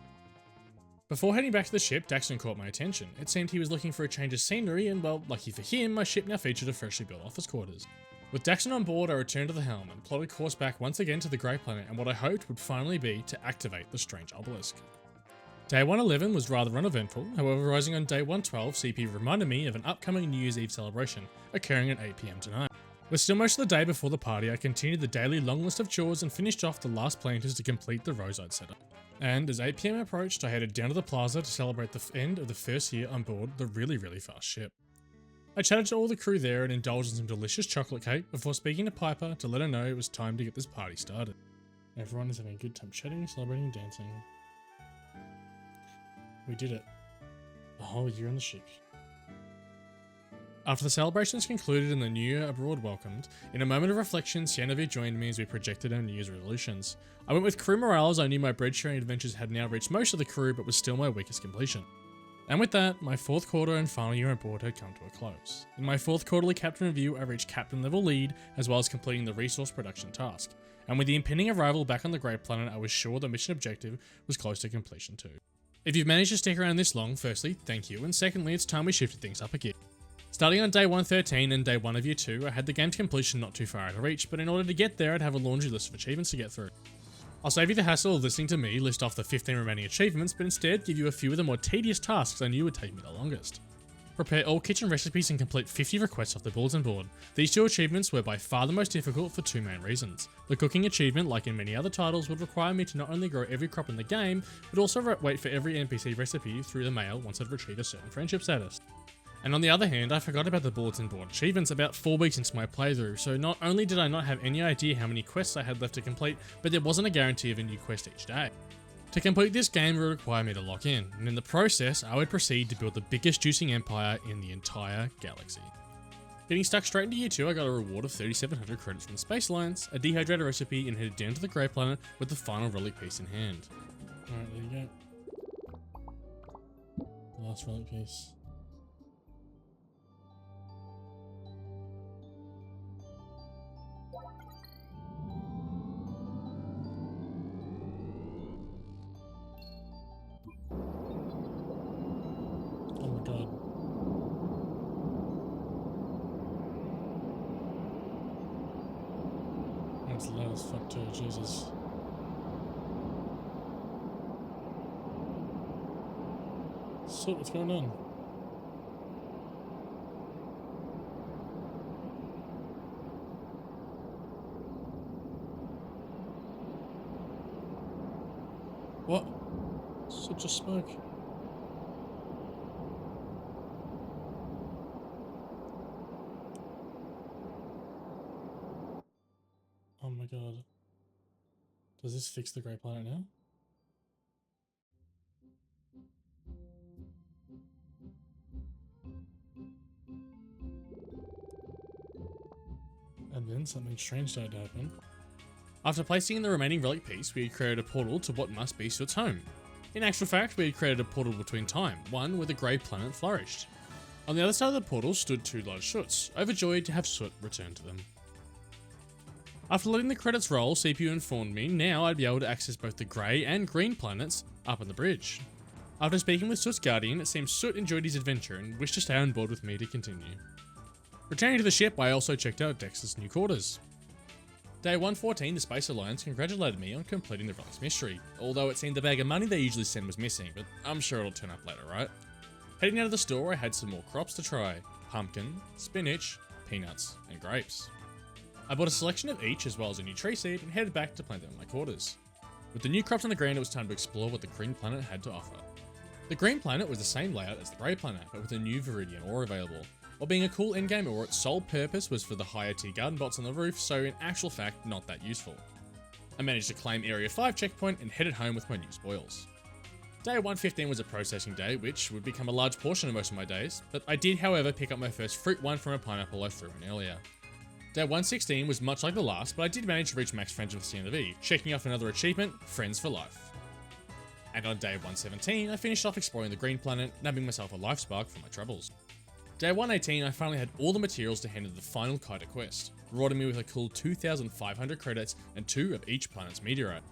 Before heading back to the ship, Daxon caught my attention. It seemed he was looking for a change of scenery, and well, lucky for him, my ship now featured a freshly built office quarters. With Daxon on board, I returned to the helm and plotted course back once again to the Grey Planet and what I hoped would finally be to activate the strange obelisk. Day 111 was rather uneventful, however rising on day 112, CP reminded me of an upcoming New Year's Eve celebration, occurring at 8 PM tonight. With still most of the day before the party, I continued the daily long list of chores and finished off the last planters to complete the Rosite setup. And as 8 PM approached, I headed down to the plaza to celebrate the end of the first year on board the really fast ship. I chatted to all the crew there and indulged in some delicious chocolate cake before speaking to Piper to let her know it was time to get this party started. Everyone is having a good time chatting, celebrating, and dancing. We did it. A whole year on the ship. After the celebrations concluded and the new year abroad welcomed, in a moment of reflection, Sienna joined me as we projected our New Year's resolutions. I went with crew morale as I knew my bread sharing adventures had now reached most of the crew but was still my weakest completion. And with that, my 4th quarter and final year on board had come to a close. In my 4th quarterly captain review, I reached captain level lead, as well as completing the resource production task. And with the impending arrival back on the Grey Planet, I was sure the mission objective was close to completion too. If you've managed to stick around this long, firstly, thank you, and secondly, it's time we shifted things up again. Starting on day 113 and day 1 of year 2, I had the game's completion not too far out of reach, but in order to get there, I'd have a laundry list of achievements to get through. I'll save you the hassle of listening to me list off the 15 remaining achievements, but instead give you a few of the more tedious tasks I knew would take me the longest. Prepare all kitchen recipes and complete 50 requests off the bulletin board. These 2 achievements were by far the most difficult for 2 main reasons. The cooking achievement, like in many other titles, would require me to not only grow every crop in the game, but also wait for every NPC recipe through the mail once I'd retrieved a certain friendship status. And on the other hand, I forgot about the bulletin board achievements about 4 weeks into my playthrough, so not only did I not have any idea how many quests I had left to complete, but there wasn't a guarantee of a new quest each day. To complete this game would require me to lock in, and in the process, I would proceed to build the biggest juicing empire in the entire galaxy. Getting stuck straight into year 2, I got a reward of 3,700 credits from the Space Alliance, a dehydrator recipe, and headed down to the Grey Planet with the final relic piece in hand. Alright, there you go. The last relic piece. That's loud as fuck too, Jesus. So, what's going on? What? Such a smoke. my god. Does this fix the grey planet now? And then something strange started to happen. After placing in the remaining relic piece, we had created a portal to what must be Soot's home. In actual fact, we had created a portal between time, one where the grey planet flourished. On the other side of the portal stood two large Soots, overjoyed to have Soot return to them. After letting the credits roll, CPU informed me now I'd be able to access both the grey and green planets up on the bridge. After speaking with Soot's guardian, it seems Soot enjoyed his adventure and wished to stay on board with me to continue. Returning to the ship, I also checked out Dex's new quarters. Day 114, the Space Alliance congratulated me on completing the Relic's mystery, although it seemed the bag of money they usually send was missing, but I'm sure it'll turn up later, right? Heading out of the store, I had some more crops to try: pumpkin, spinach, peanuts, and grapes. I bought a selection of each as well as a new tree seed and headed back to plant them in my quarters. With the new crops on the ground, it was time to explore what the green planet had to offer. The green planet was the same layout as the grey planet, but with a new Viridian ore available. While being a cool endgame ore, its sole purpose was for the higher tier garden bots on the roof, so in actual fact, not that useful. I managed to claim Area 5 checkpoint and headed home with my new spoils. Day 115 was a processing day, which would become a large portion of most of my days, but I did however pick up my first fruit one from a pineapple I threw in earlier. Day 116 was much like the last, but I did manage to reach max friendship with CNV, checking off another achievement, Friends for Life. And on day 117, I finished off exploring the green planet, nabbing myself a life spark for my troubles. Day 118, I finally had all the materials to handle the final Kaita quest, rewarding me with a cool 2,500 credits and 2 of each planet's meteorite.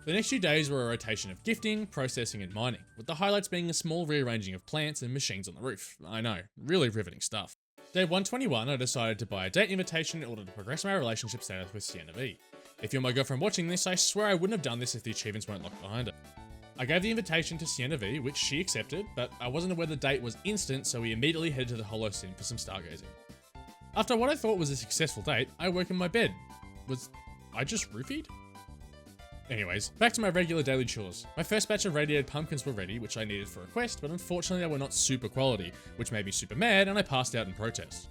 The next few days were a rotation of gifting, processing, and mining, with the highlights being a small rearranging of plants and machines on the roof. I know, really riveting stuff. Day 121, I decided to buy a date invitation in order to progress my relationship status with Sienna V. If you're my girlfriend watching this, I swear I wouldn't have done this if the achievements weren't locked behind it. I gave the invitation to Sienna V, which she accepted, but I wasn't aware the date was instant, so we immediately headed to the Hollow Sim for some stargazing. After what I thought was a successful date, I woke in my bed. Was I just roofied? Anyways, back to my regular daily chores. My first batch of radiated pumpkins were ready, which I needed for a quest, but unfortunately they were not super quality, which made me super mad and I passed out in protest.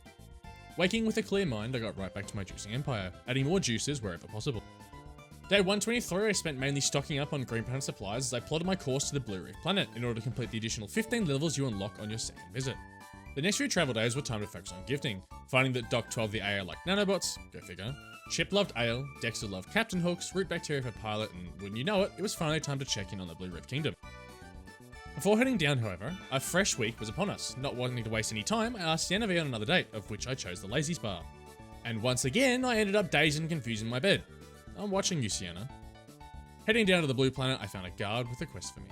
Waking with a clear mind, I got right back to my juicing empire, adding more juices wherever possible. Day 123, I spent mainly stocking up on green planet supplies as I plotted my course to the Blue Reef planet in order to complete the additional 15 levels you unlock on your second visit. The next few travel days were time to focus on gifting, finding that Doc 12 the AI liked nanobots, go figure, Chip loved ale, Dexter loved Captain Hooks, Root Bacteria for Pilot, and wouldn't you know it, it was finally time to check in on the Blue Reef Kingdom. Before heading down, however, a fresh week was upon us. Not wanting to waste any time, I asked Sienna V on another date, of which I chose the Lazy Spa. And once again, I ended up dazed and confused in my bed. I'm watching you, Sienna. Heading down to the blue planet, I found a guard with a quest for me.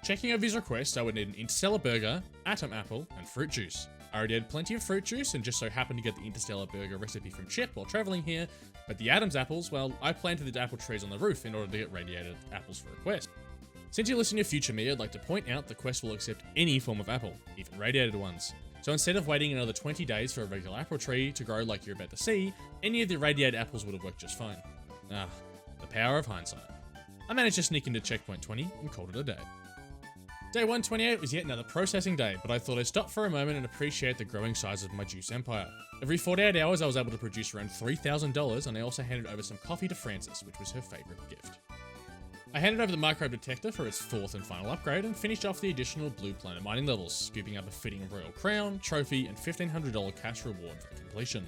Checking over his request, I would need an interstellar burger, atom apple, and fruit juice. I already had plenty of fruit juice and just so happened to get the interstellar burger recipe from Chip while traveling here, but the Adam's apples, well, I planted the apple trees on the roof in order to get radiated apples for a quest. Since you're listening to future me, I'd like to point out the quest will accept any form of apple, even radiated ones. So instead of waiting another 20 days for a regular apple tree to grow like you're about to see, any of the radiated apples would have worked just fine. Ah, the power of hindsight. I managed to sneak into checkpoint 20 and called it a day. Day 128 was yet another processing day, but I thought I'd stop for a moment and appreciate the growing size of my juice empire. Every 48 hours I was able to produce around $3,000 and I also handed over some coffee to Frances, which was her favourite gift. I handed over the microbe detector for its 4th and final upgrade and finished off the additional blue planet mining levels, scooping up a fitting royal crown, trophy, and $1,500 cash reward for completion.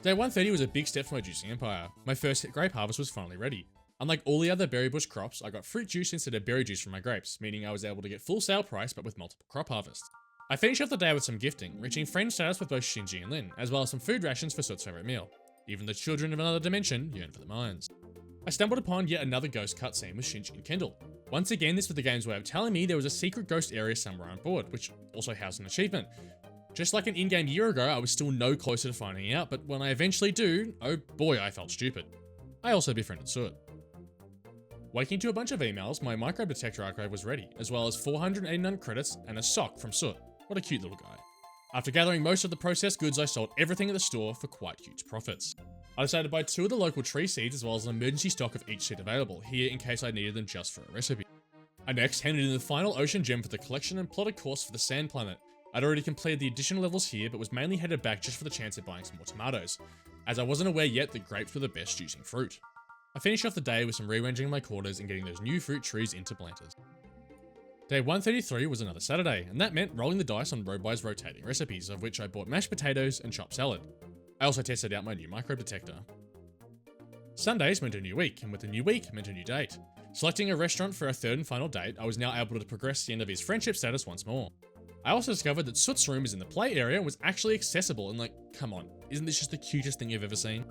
Day 130 was a big step for my juicing empire. My first grape harvest was finally ready. Unlike all the other berry bush crops, I got fruit juice instead of berry juice from my grapes, meaning I was able to get full sale price but with multiple crop harvests. I finished off the day with some gifting, reaching friend status with both Shinji and Lin, as well as some food rations for Soot's favourite meal. Even the children of another dimension yearn for the mines. I stumbled upon yet another ghost cutscene with Shinji and Kendall. Once again, this was the game's way of telling me there was a secret ghost area somewhere on board, which also housed an achievement. Just like an in-game year ago, I was still no closer to finding out, but when I eventually do, oh boy, I felt stupid. I also befriended Soot. Waking to a bunch of emails, my microbe detector archive was ready, as well as 489 credits and a sock from Soot. What a cute little guy. After gathering most of the processed goods, I sold everything at the store for quite huge profits. I decided to buy 2 of the local tree seeds as well as an emergency stock of each seed available here in case I needed them just for a recipe. I next handed in the final ocean gem for the collection and plotted course for the sand planet. I'd already completed the additional levels here but was mainly headed back just for the chance of buying some more tomatoes. as I wasn't aware yet that grapes were the best juicing fruit. I finished off the day with some rearranging my quarters and getting those new fruit trees into planters. Day 133 was another Saturday, and that meant rolling the dice on Robai's rotating recipes, of which I bought mashed potatoes and chopped salad. I also tested out my new micro detector. Sundays meant a new week, and with a new week meant a new date. Selecting a restaurant for our third and final date, I was now able to progress the end of his friendship status once more. I also discovered that Soot's room is in the play area and was actually accessible, and like, come on, isn't this just the cutest thing you've ever seen?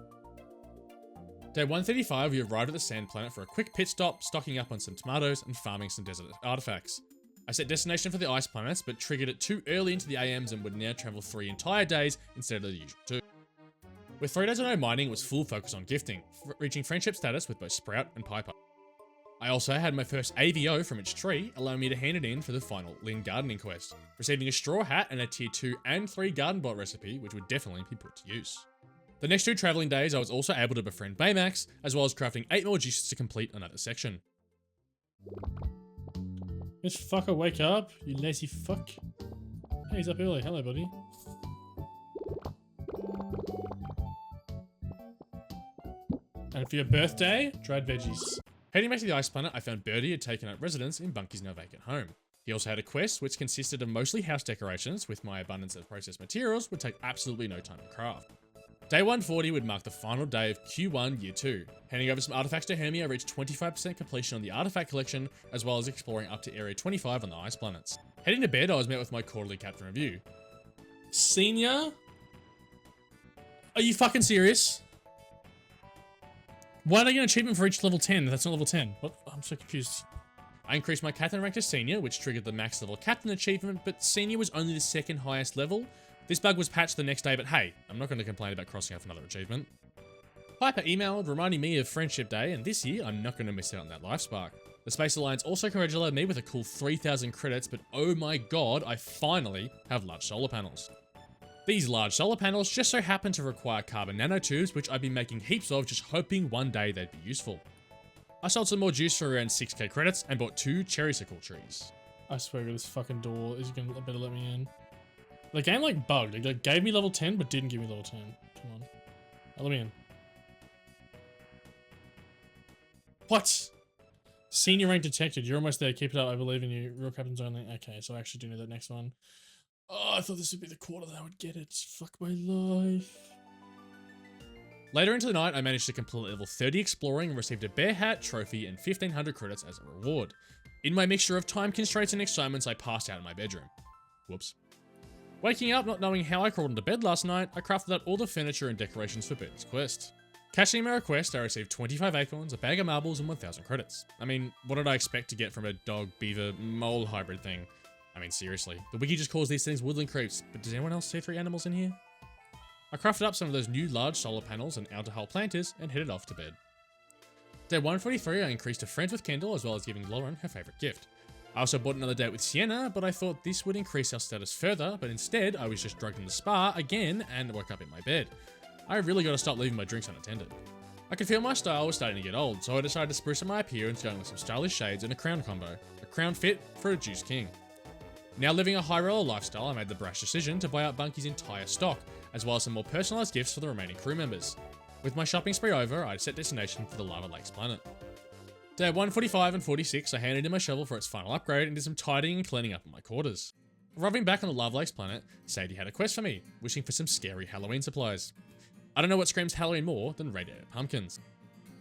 Day 135, we arrived at the Sand Planet for a quick pit stop, stocking up on some tomatoes and farming some desert artifacts. I set destination for the Ice Planets, but triggered it too early into the AMs and would now travel 3 entire days instead of the usual 2. With 3 days of no mining, it was full focus on gifting, reaching friendship status with both Sprout and Piper. I also had my first AVO from its tree, allowing me to hand it in for the final Lynn gardening quest, receiving a straw hat and a tier 2 and 3 garden bot recipe, which would definitely be put to use. The next 2 travelling days, I was also able to befriend Baymax, as well as crafting 8 more juices to complete another section. This fucker, wake up, you lazy fuck. Hey, he's up early. Hello, buddy. And for your birthday, dried veggies. Heading back to the Ice Planet, I found Birdie had taken up residence in Bunky's now vacant home. He also had a quest which consisted of mostly house decorations, with my abundance of processed materials would take absolutely no time to craft. Day 140 would mark the final day of Q1 Year 2. Handing over some artifacts to Hermia, I reached 25% completion on the artifact collection, as well as exploring up to Area 25 on the Ice Planets. Heading to bed, I was met with my quarterly captain review. Senior? Are you fucking serious? Why did I get an achievement for each level 10? That's not level 10. What? I'm so confused. I increased my captain rank to senior, which triggered the max level captain achievement, but senior was only the second highest level. This bug was patched the next day, but hey, I'm not going to complain about crossing off another achievement. Piper emailed reminding me of Friendship Day, and this year I'm not going to miss out on that life spark. The Space Alliance also congratulated me with a cool 3,000 credits, but oh my god, I finally have large solar panels. These large solar panels just so happen to require carbon nanotubes, which I've been making heaps of, just hoping one day they'd be useful. I sold some more juice for around 6k credits and bought 2 cherrysicle trees. I swear to this fucking door is gonna better let me in. The game like bugged. It like, gave me level 10, but didn't give me level 10. Come on. Oh, let me in. What? Senior rank detected. You're almost there. Keep it up. I believe in you. Real captains only. Okay, so I actually do know that next one. Oh, I thought this would be the quarter that I would get it. Fuck my life. Later into the night, I managed to complete level 30 exploring and received a bear hat, trophy, and 1500 credits as a reward. In my mixture of time constraints and excitements, I passed out in my bedroom. Whoops. Waking up, not knowing how I crawled into bed last night, I crafted out all the furniture and decorations for Birdie's quest. Cashing my request, I received 25 acorns, a bag of marbles, and 1000 credits. I mean, what did I expect to get from a dog, beaver, mole hybrid thing? I mean, seriously. The wiki just calls these things woodland creeps, but does anyone else see 3 animals in here? I crafted up some of those new large solar panels and outer hull planters and headed off to bed. Day 143, I increased to friends with Kendall as well as giving Lauren her favourite gift. I also bought another date with Sienna, but I thought this would increase our status further, but instead I was just drugged in the spa again and woke up in my bed. I really got to stop leaving my drinks unattended. I could feel my style was starting to get old, so I decided to spruce up my appearance going with some stylish shades and a crown combo. A crown fit for a juice king. Now living a high roller lifestyle, I made the brash decision to buy out Bunky's entire stock, as well as some more personalised gifts for the remaining crew members. With my shopping spree over, I set destination for the Lava Lakes planet. Day 145 and 46, I handed in my shovel for its final upgrade and did some tidying and cleaning up in my quarters. Arriving back on the Lava Lakes planet, Sadie had a quest for me, wishing for some scary Halloween supplies. I don't know what screams Halloween more than radiated pumpkins.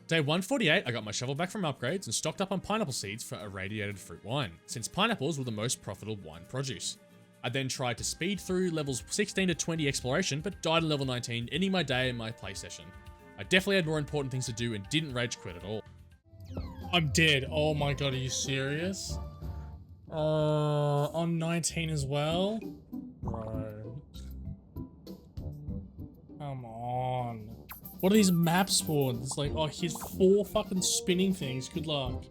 Day 148, I got my shovel back from upgrades and stocked up on pineapple seeds for irradiated fruit wine, since pineapples were the most profitable wine produce. I then tried to speed through levels 16 to 20 exploration, but died at level 19, ending my day in my play session. I definitely had more important things to do and didn't rage quit at all. I'm dead. Oh my god, are you serious? On 19 as well? Bro. Come on. What are these map spawns? It's like, oh, here's 4 fucking spinning things. Good luck.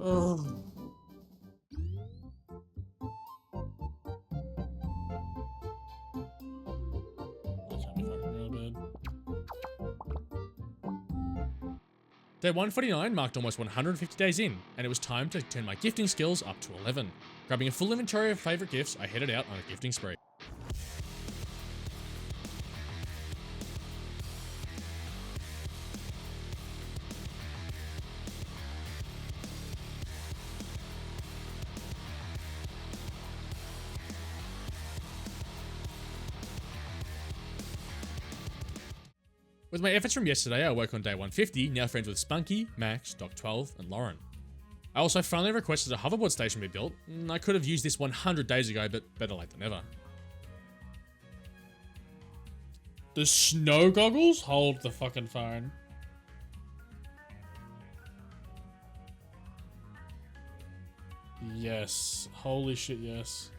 Ugh. Day 149 marked almost 150 days in, and it was time to turn my gifting skills up to 11. Grabbing a full inventory of favourite gifts, I headed out on a gifting spree. With my efforts from yesterday, I work on day 150, now friends with Spunky, Max, Doc 12, and Lauren. I also finally requested a hoverboard station be built. I could have used this 100 days ago, but better late than never. The snow goggles? Hold the fucking phone. Yes. Holy shit, yes.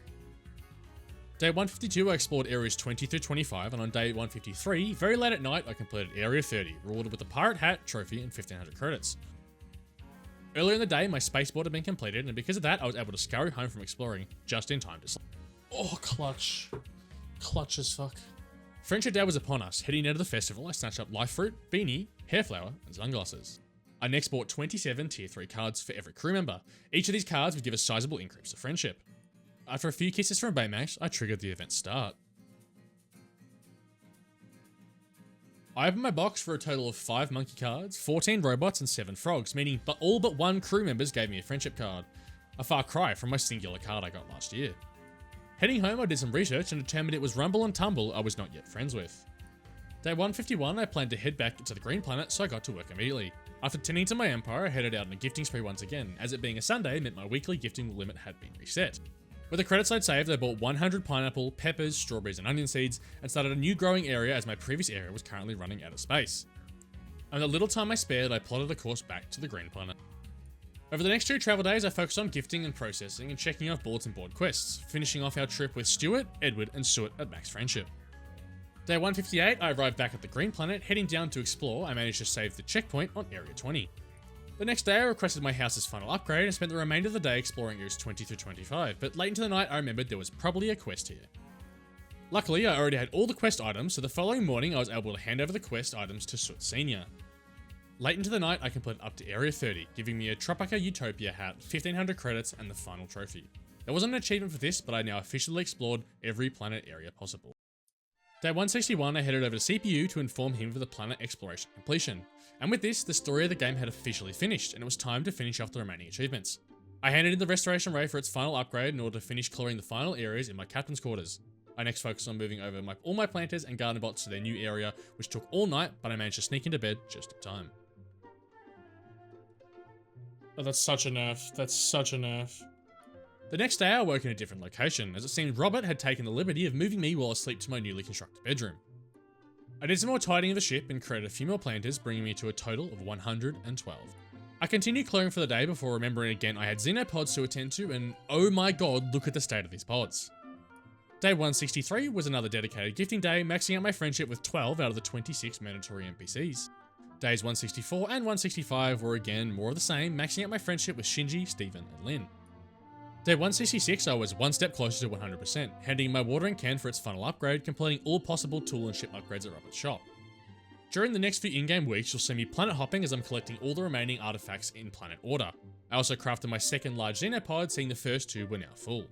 Day 152, I explored areas 20 through 25, and on day 153, very late at night, I completed area 30, rewarded with a pirate hat, trophy, and 1500 credits. Earlier in the day, my spaceboard had been completed, and because of that, I was able to scurry home from exploring just in time to sleep. Oh, clutch. Clutch as fuck. Friendship Day was upon us. Heading out of the festival, I snatched up Life Fruit, Beanie, Hairflower, and sunglasses. I next bought 27 tier 3 cards for every crew member. Each of these cards would give a sizable increase to friendship. After a few kisses from Baymax, I triggered the event start. I opened my box for a total of 5 monkey cards, 14 robots, and 7 frogs, meaning all but 1 crew members gave me a friendship card. A far cry from my singular card I got last year. Heading home, I did some research and determined it was Rumble and Tumble I was not yet friends with. Day 151, I planned to head back to the Green Planet, so I got to work immediately. After tending to my empire, I headed out on a gifting spree once again, as it being a Sunday meant my weekly gifting limit had been reset. With the credits I'd saved, I bought 100 pineapple, peppers, strawberries, and onion seeds, and started a new growing area as my previous area was currently running out of space. And the little time I spared, I plotted a course back to the Green Planet. Over the next 2 travel days, I focused on gifting and processing and checking off boards and board quests, finishing off our trip with Stuart, Edward, and Suet at max friendship. Day 158, I arrived back at the Green Planet, heading down to explore. I managed to save the checkpoint on Area 20. The next day, I requested my house's final upgrade and spent the remainder of the day exploring areas 20 through 25, but late into the night, I remembered there was probably a quest here. Luckily, I already had all the quest items, so the following morning, I was able to hand over the quest items to Soot Senior. Late into the night, I completed up to Area 30, giving me a Tropica Utopia hat, 1500 credits, and the final trophy. There wasn't an achievement for this, but I now officially explored every planet area possible. Day 161, I headed over to CPU to inform him of the planet exploration completion. And with this, the story of the game had officially finished, and it was time to finish off the remaining achievements. I handed in the Restoration Ray for its final upgrade in order to finish clearing the final areas in my captain's quarters. I next focused on moving over all my planters and garden bots to their new area, which took all night, but I managed to sneak into bed just in time. Oh, that's such a nerf. That's such a nerf. The next day, I woke in a different location, as it seemed Robert had taken the liberty of moving me while asleep to my newly constructed bedroom. I did some more tidying of the ship and created a few more planters, bringing me to a total of 112. I continued clearing for the day before remembering again I had Xenopods to attend to, and oh my god, look at the state of these pods. Day 163 was another dedicated gifting day, maxing out my friendship with 12 out of the 26 mandatory NPCs. Days 164 and 165 were again more of the same, maxing out my friendship with Shinji, Steven, and Lynn. Day 166, I was one step closer to 100%, handing my watering can for its final upgrade, completing all possible tool and ship upgrades at Robert's shop. During the next few in-game weeks, you'll see me planet hopping as I'm collecting all the remaining artifacts in planet order. I also crafted my second large Xenopod, seeing the first 2 were now full.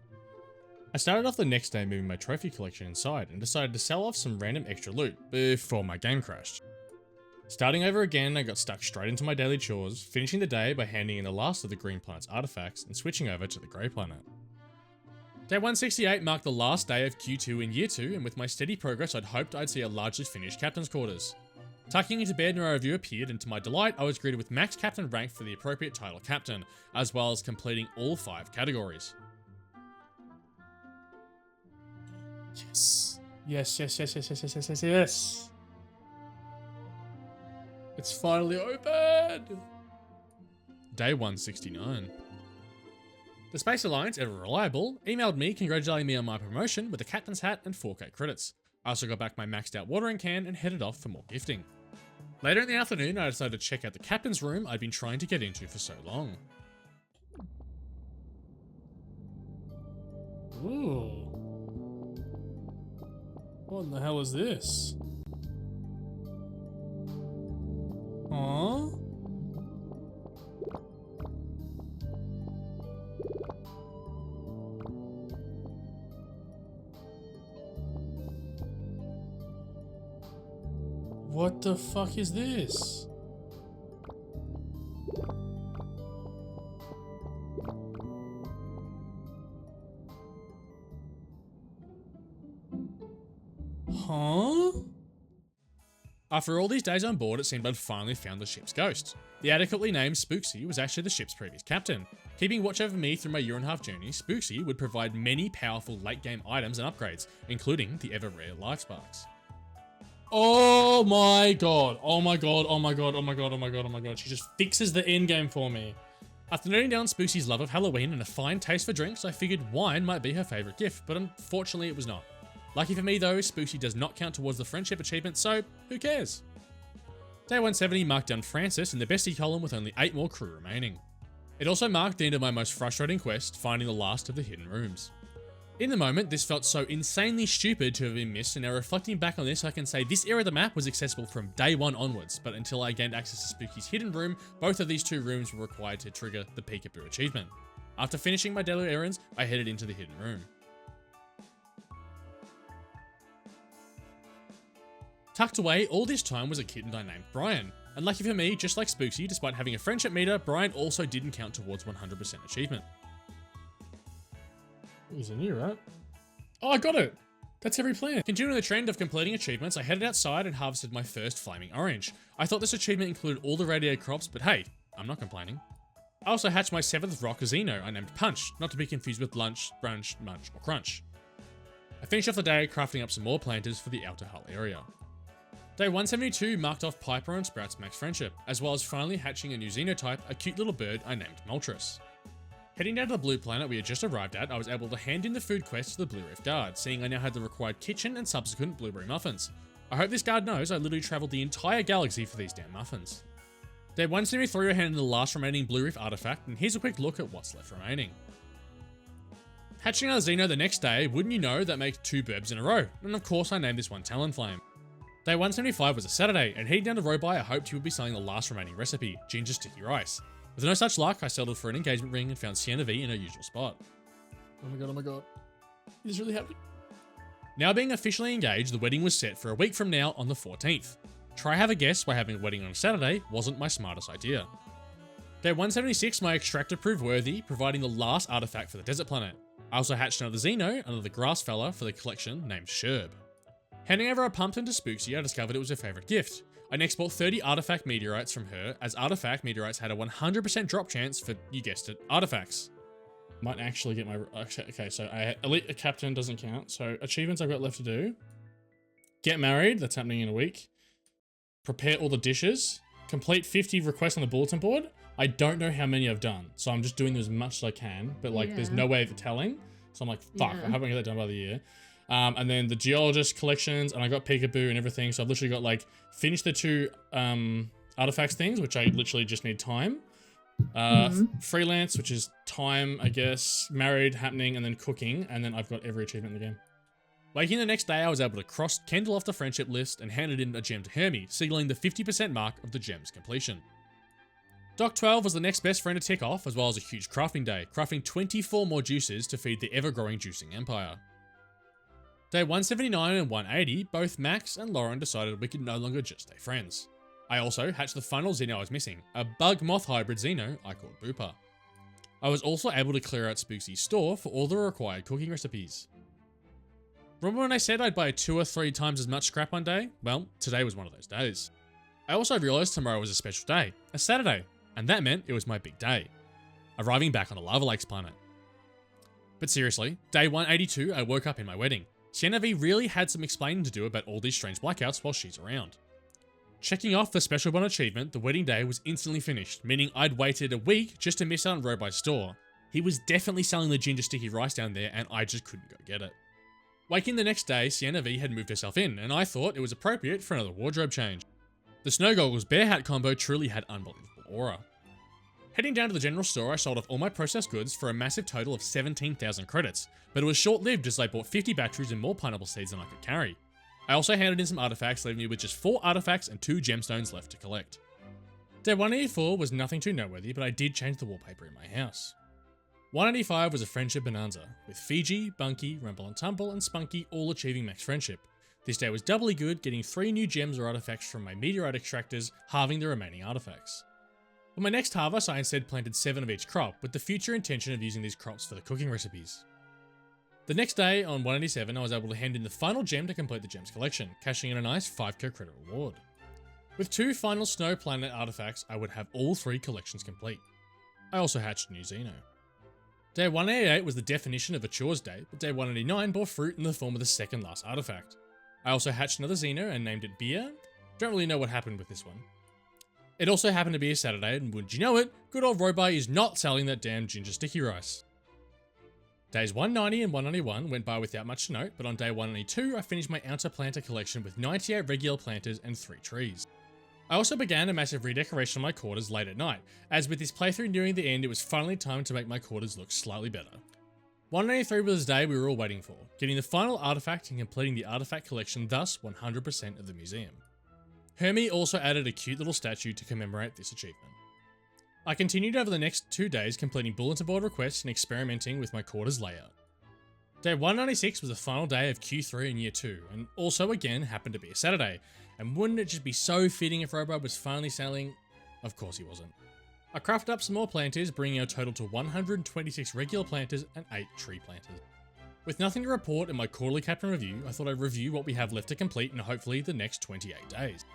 I started off the next day moving my trophy collection inside and decided to sell off some random extra loot before my game crashed. Starting over again, I got stuck straight into my daily chores, finishing the day by handing in the last of the Green Planet's artifacts and switching over to the Grey Planet. Day 168 marked the last day of Q2 in Year 2, and with my steady progress I'd hoped I'd see a largely finished Captain's Quarters. Tucking into bed when our review appeared, and to my delight I was greeted with max Captain rank for the appropriate title Captain, as well as completing all 5 categories. Yes. Yes, yes, yes, yes, yes, yes, yes, yes, yes. It's finally open! Day 169. The Space Alliance, ever reliable, emailed me congratulating me on my promotion with a captain's hat and 4k credits. I also got back my maxed out watering can and headed off for more gifting. Later in the afternoon, I decided to check out the captain's room I'd been trying to get into for so long. Ooh. What in the hell is this? Huh? What the fuck is this? Huh? After all these days on board, it seemed I'd finally found the ship's ghost. The adequately named Spooksy was actually the ship's previous captain. Keeping watch over me through my year-and-a-half journey, Spooksy would provide many powerful late-game items and upgrades, including the ever-rare Life Sparks. Oh my god. Oh my god. Oh my god. Oh my god. Oh my god. Oh my god. She just fixes the end game for me. After noting down Spooksy's love of Halloween and a fine taste for drinks, I figured wine might be her favourite gift, but unfortunately it was not. Lucky for me though, Spooksy does not count towards the friendship achievement, so who cares? Day 170 marked down Francis in the bestie column with only 8 more crew remaining. It also marked the end of my most frustrating quest, finding the last of the hidden rooms. In the moment, this felt so insanely stupid to have been missed, and now reflecting back on this, I can say this area of the map was accessible from day 1 onwards, but until I gained access to Spooky's hidden room, both of these 2 rooms were required to trigger the Peekaboo achievement. After finishing my daily errands, I headed into the hidden room. Tucked away all this time was a kitten I named Brian. And lucky for me, just like Spooksy, despite having a friendship meter, Brian also didn't count towards 100% achievement. He's in here, right? Oh, I got it. That's every plant. Continuing the trend of completing achievements, I headed outside and harvested my first flaming orange. I thought this achievement included all the radio crops, but hey, I'm not complaining. I also hatched my 7th rock Xeno I named Punch, not to be confused with lunch, brunch, munch, or crunch. I finished off the day crafting up some more planters for the outer hull area. Day 172 marked off Piper and Sprout's max friendship, as well as finally hatching a new Xenotype, a cute little bird I named Moltres. Heading down to the blue planet we had just arrived at, I was able to hand in the food quest to the Blue Reef Guard, seeing I now had the required kitchen and subsequent blueberry muffins. I hope this guard knows I literally travelled the entire galaxy for these damn muffins. Day 173 I handed in the last remaining Blue Reef artifact, and here's a quick look at what's left remaining. Hatching another Xeno the next day, wouldn't you know, that makes 2 burbs in a row, and of course I named this one Talonflame. Day 175 was a Saturday, and heading down to Robi, I hoped he would be selling the last remaining recipe, ginger sticky rice. With no such luck, I settled for an engagement ring and found Sienna V in her usual spot. Oh my god, oh my god. He's really happy. Now being officially engaged, the wedding was set for a week from now on the 14th. Try have a guess why having a wedding on a Saturday wasn't my smartest idea. Day 176, my extractor proved worthy, providing the last artifact for the desert planet. I also hatched another Xeno, another grass fella for the collection named Sherb. Handing over a pumpkin to Spooksy, I discovered it was her favourite gift. I next bought 30 artifact meteorites from her, as artifact meteorites had a 100% drop chance for, you guessed it, artifacts. Might actually get my... Okay, so elite captain doesn't count. So achievements I've got left to do. Get married, that's happening in a week. Prepare all the dishes. Complete 50 requests on the bulletin board. I don't know how many I've done, so I'm just doing as much as I can, but like there's no way of telling. So I'm like, fuck, I hope I get that done by the year. And then the geologist collections, and I got Peekaboo and everything. So I've literally got like, finished the 2 artifacts things, which I literally just need time. Freelance, which is time, I guess, married, happening, and then cooking. And then I've got every achievement in the game. Waking the next day, I was able to cross Kendall off the friendship list and handed in a gem to Hermie, signaling the 50% mark of the gem's completion. Doc 12 was the next best friend to tick off, as well as a huge crafting day, crafting 24 more juices to feed the ever-growing juicing empire. Day 179 and 180, both Max and Lauren decided we could no longer just stay friends. I also hatched the final Xeno I was missing, a bug moth hybrid Xeno I called Booper. I was also able to clear out Spooksy's store for all the required cooking recipes. Remember when I said I'd buy 2 or 3 times as much scrap one day? Well, today was one of those days. I also realised tomorrow was a special day, a Saturday, and that meant it was my big day. Arriving back on the Lava Lakes planet. But seriously, day 182 I woke up in my wedding. Sienna V really had some explaining to do about all these strange blackouts while she's around. Checking off the special one achievement, the wedding day was instantly finished, meaning I'd waited a week just to miss out on Robi's store. He was definitely selling the ginger sticky rice down there, and I just couldn't go get it. Waking the next day, Sienna V had moved herself in, and I thought it was appropriate for another wardrobe change. The snow goggles bear hat combo truly had unbelievable aura. Heading down to the general store, I sold off all my processed goods for a massive total of 17,000 credits, but it was short-lived as I bought 50 batteries and more pineapple seeds than I could carry. I also handed in some artifacts, leaving me with just 4 artifacts and 2 gemstones left to collect. Day 184 was nothing too noteworthy, but I did change the wallpaper in my house. 185 was a friendship bonanza, with Fiji, Bunky, Rumble and Tumble, and Spunky all achieving max friendship. This day was doubly good, getting 3 new gems or artifacts from my meteorite extractors, halving the remaining artifacts. For my next harvest, I instead planted 7 of each crop, with the future intention of using these crops for the cooking recipes. The next day, on 187, I was able to hand in the final gem to complete the gems collection, cashing in a nice 5k credit reward. With 2 final Snow Planet artifacts, I would have all 3 collections complete. I also hatched a new Xeno. Day 188 was the definition of a chores day, but day 189 bore fruit in the form of the second last artifact. I also hatched another Xeno and named it Beer. Don't really know what happened with this one. It also happened to be a Saturday, and wouldn't you know it, good old Robai is not selling that damn ginger sticky rice. Days 190 and 191 went by without much to note, but on day 192 I finished my outer planter collection with 98 regular planters and 3 trees. I also began a massive redecoration of my quarters late at night, as with this playthrough nearing the end it was finally time to make my quarters look slightly better. 193 was the day we were all waiting for, getting the final artifact and completing the artifact collection, thus 100% of the museum. Hermie also added a cute little statue to commemorate this achievement. I continued over the next 2 days completing bulletin board requests and experimenting with my quarters layout. Day 196 was the final day of Q3 in year 2, and also again happened to be a Saturday, and wouldn't it just be so fitting if Robo was finally selling? Of course he wasn't. I crafted up some more planters, bringing our total to 126 regular planters and 8 tree planters. With nothing to report in my quarterly captain review, I thought I'd review what we have left to complete in hopefully the next 28 days.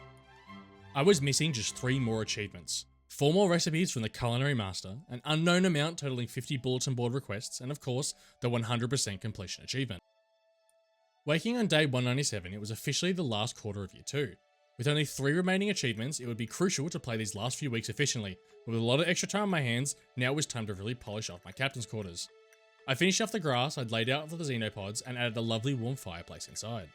I was missing just 3 more achievements. 4 more recipes from the Culinary Master, an unknown amount totaling 50 bulletin board requests, and of course, the 100% completion achievement. Waking on day 197, it was officially the last quarter of year 2. With only 3 remaining achievements, it would be crucial to play these last few weeks efficiently, but with a lot of extra time on my hands, now it was time to really polish off my captain's quarters. I finished off the grass I'd laid out for the Xenopods and added a lovely warm fireplace inside.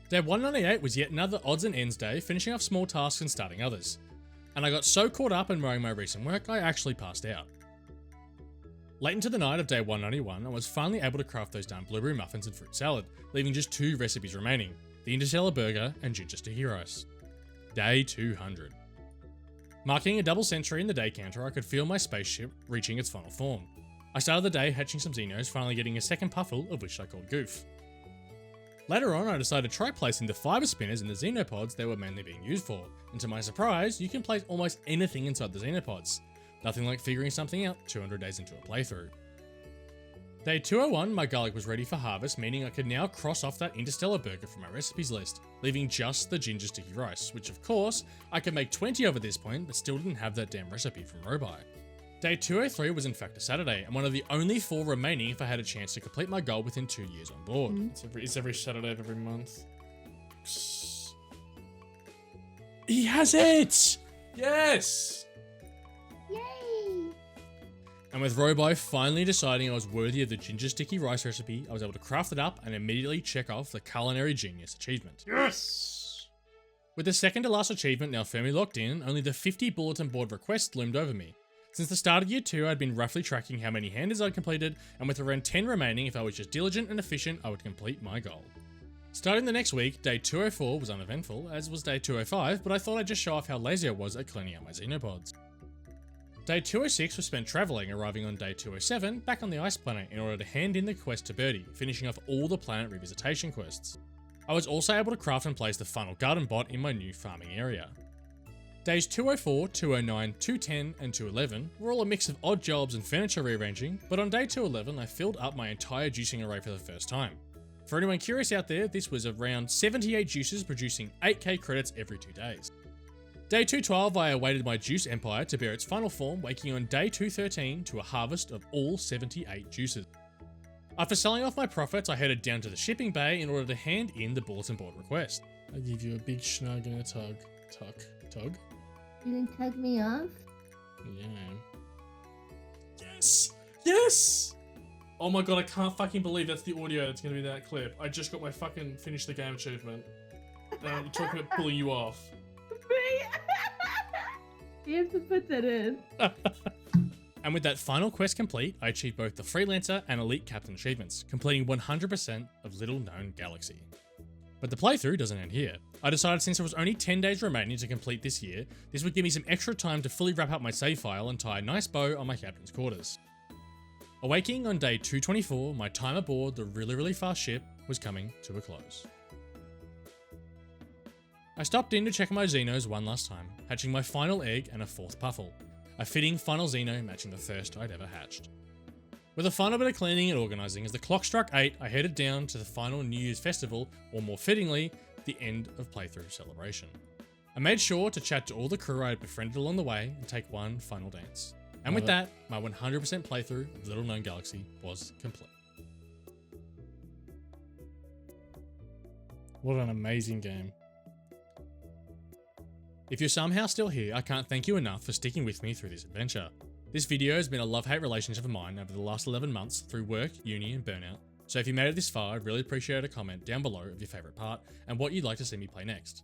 Day 198 was yet another odds and ends day, finishing off small tasks and starting others. And I got so caught up in mowing my recent work, I actually passed out. Late into the night of day 191, I was finally able to craft those darn blueberry muffins and fruit salad, leaving just 2 recipes remaining, the Interstellar Burger and ginger sticky rice. Day 200. Marking a double century in the day counter, I could feel my spaceship reaching its final form. I started the day hatching some Xenos, finally getting a second puffle, of which I called Goof. Later on, I decided to try placing the fiber spinners in the Xenopods they were mainly being used for, and to my surprise, you can place almost anything inside the Xenopods. Nothing like figuring something out 200 days into a playthrough. Day 201, my garlic was ready for harvest, meaning I could now cross off that Interstellar Burger from my recipes list, leaving just the ginger sticky rice, which of course, I could make 20 of at this point, but still didn't have that damn recipe from Robai. Day 203 was in fact a Saturday, and one of the only 4 remaining if I had a chance to complete my goal within 2 years on board. It's every Saturday of every month. He has it! Yes! Yay! And with Robai finally deciding I was worthy of the ginger sticky rice recipe, I was able to craft it up and immediately check off the Culinary Genius achievement. Yes! With the second to last achievement now firmly locked in, only the 50 bulletin board requests loomed over me. Since the start of year 2, I'd been roughly tracking how many handers I'd completed, and with around 10 remaining, if I was just diligent and efficient, I would complete my goal. Starting the next week, day 204 was uneventful, as was day 205, but I thought I'd just show off how lazy I was at cleaning out my Xenopods. Day 206 was spent travelling, arriving on day 207 back on the ice planet in order to hand in the quest to Birdie, finishing off all the planet revisitation quests. I was also able to craft and place the final garden bot in my new farming area. Days 204, 209, 210, and 211 were all a mix of odd jobs and furniture rearranging, but on day 211 I filled up my entire juicing array for the first time. For anyone curious out there, this was around 78 juices producing 8k credits every 2 days. Day 212 I awaited my juice empire to bear its final form, waking on day 213 to a harvest of all 78 juices. After selling off my profits, I headed down to the shipping bay in order to hand in the bulletin board request. I give you a big schnug and a tug. Tug? You didn't tug me off? Yeah. Yes! Yes! Oh my god, I can't fucking believe that's the audio that's gonna be that clip. I just got my fucking finish the game achievement. You're talking about pulling you off. You have to put that in. And with that final quest complete, I achieved both the Freelancer and Elite Captain achievements, completing 100% of Little Known Galaxy. But the playthrough doesn't end here. I decided since there was only 10 days remaining to complete this year, this would give me some extra time to fully wrap up my save file and tie a nice bow on my captain's quarters. Awaking on day 224, my time aboard the really fast ship was coming to a close. I stopped in to check my Xenos one last time, hatching my final egg and a 4th puffle, a fitting final Xeno matching the first I'd ever hatched. With a final bit of cleaning and organising, as the clock struck 8, I headed down to the final New Year's festival, or more fittingly, the end of playthrough celebration. I made sure to chat to all the crew I had befriended along the way and take one final dance. And with that, my 100% playthrough of Little Known Galaxy was complete. What an amazing game. If you're somehow still here, I can't thank you enough for sticking with me through this adventure. This video has been a love-hate relationship of mine over the last 11 months through work, uni, and burnout. So if you made it this far, I'd really appreciate a comment down below of your favourite part and what you'd like to see me play next.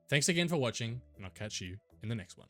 Thanks again for watching, and I'll catch you in the next one.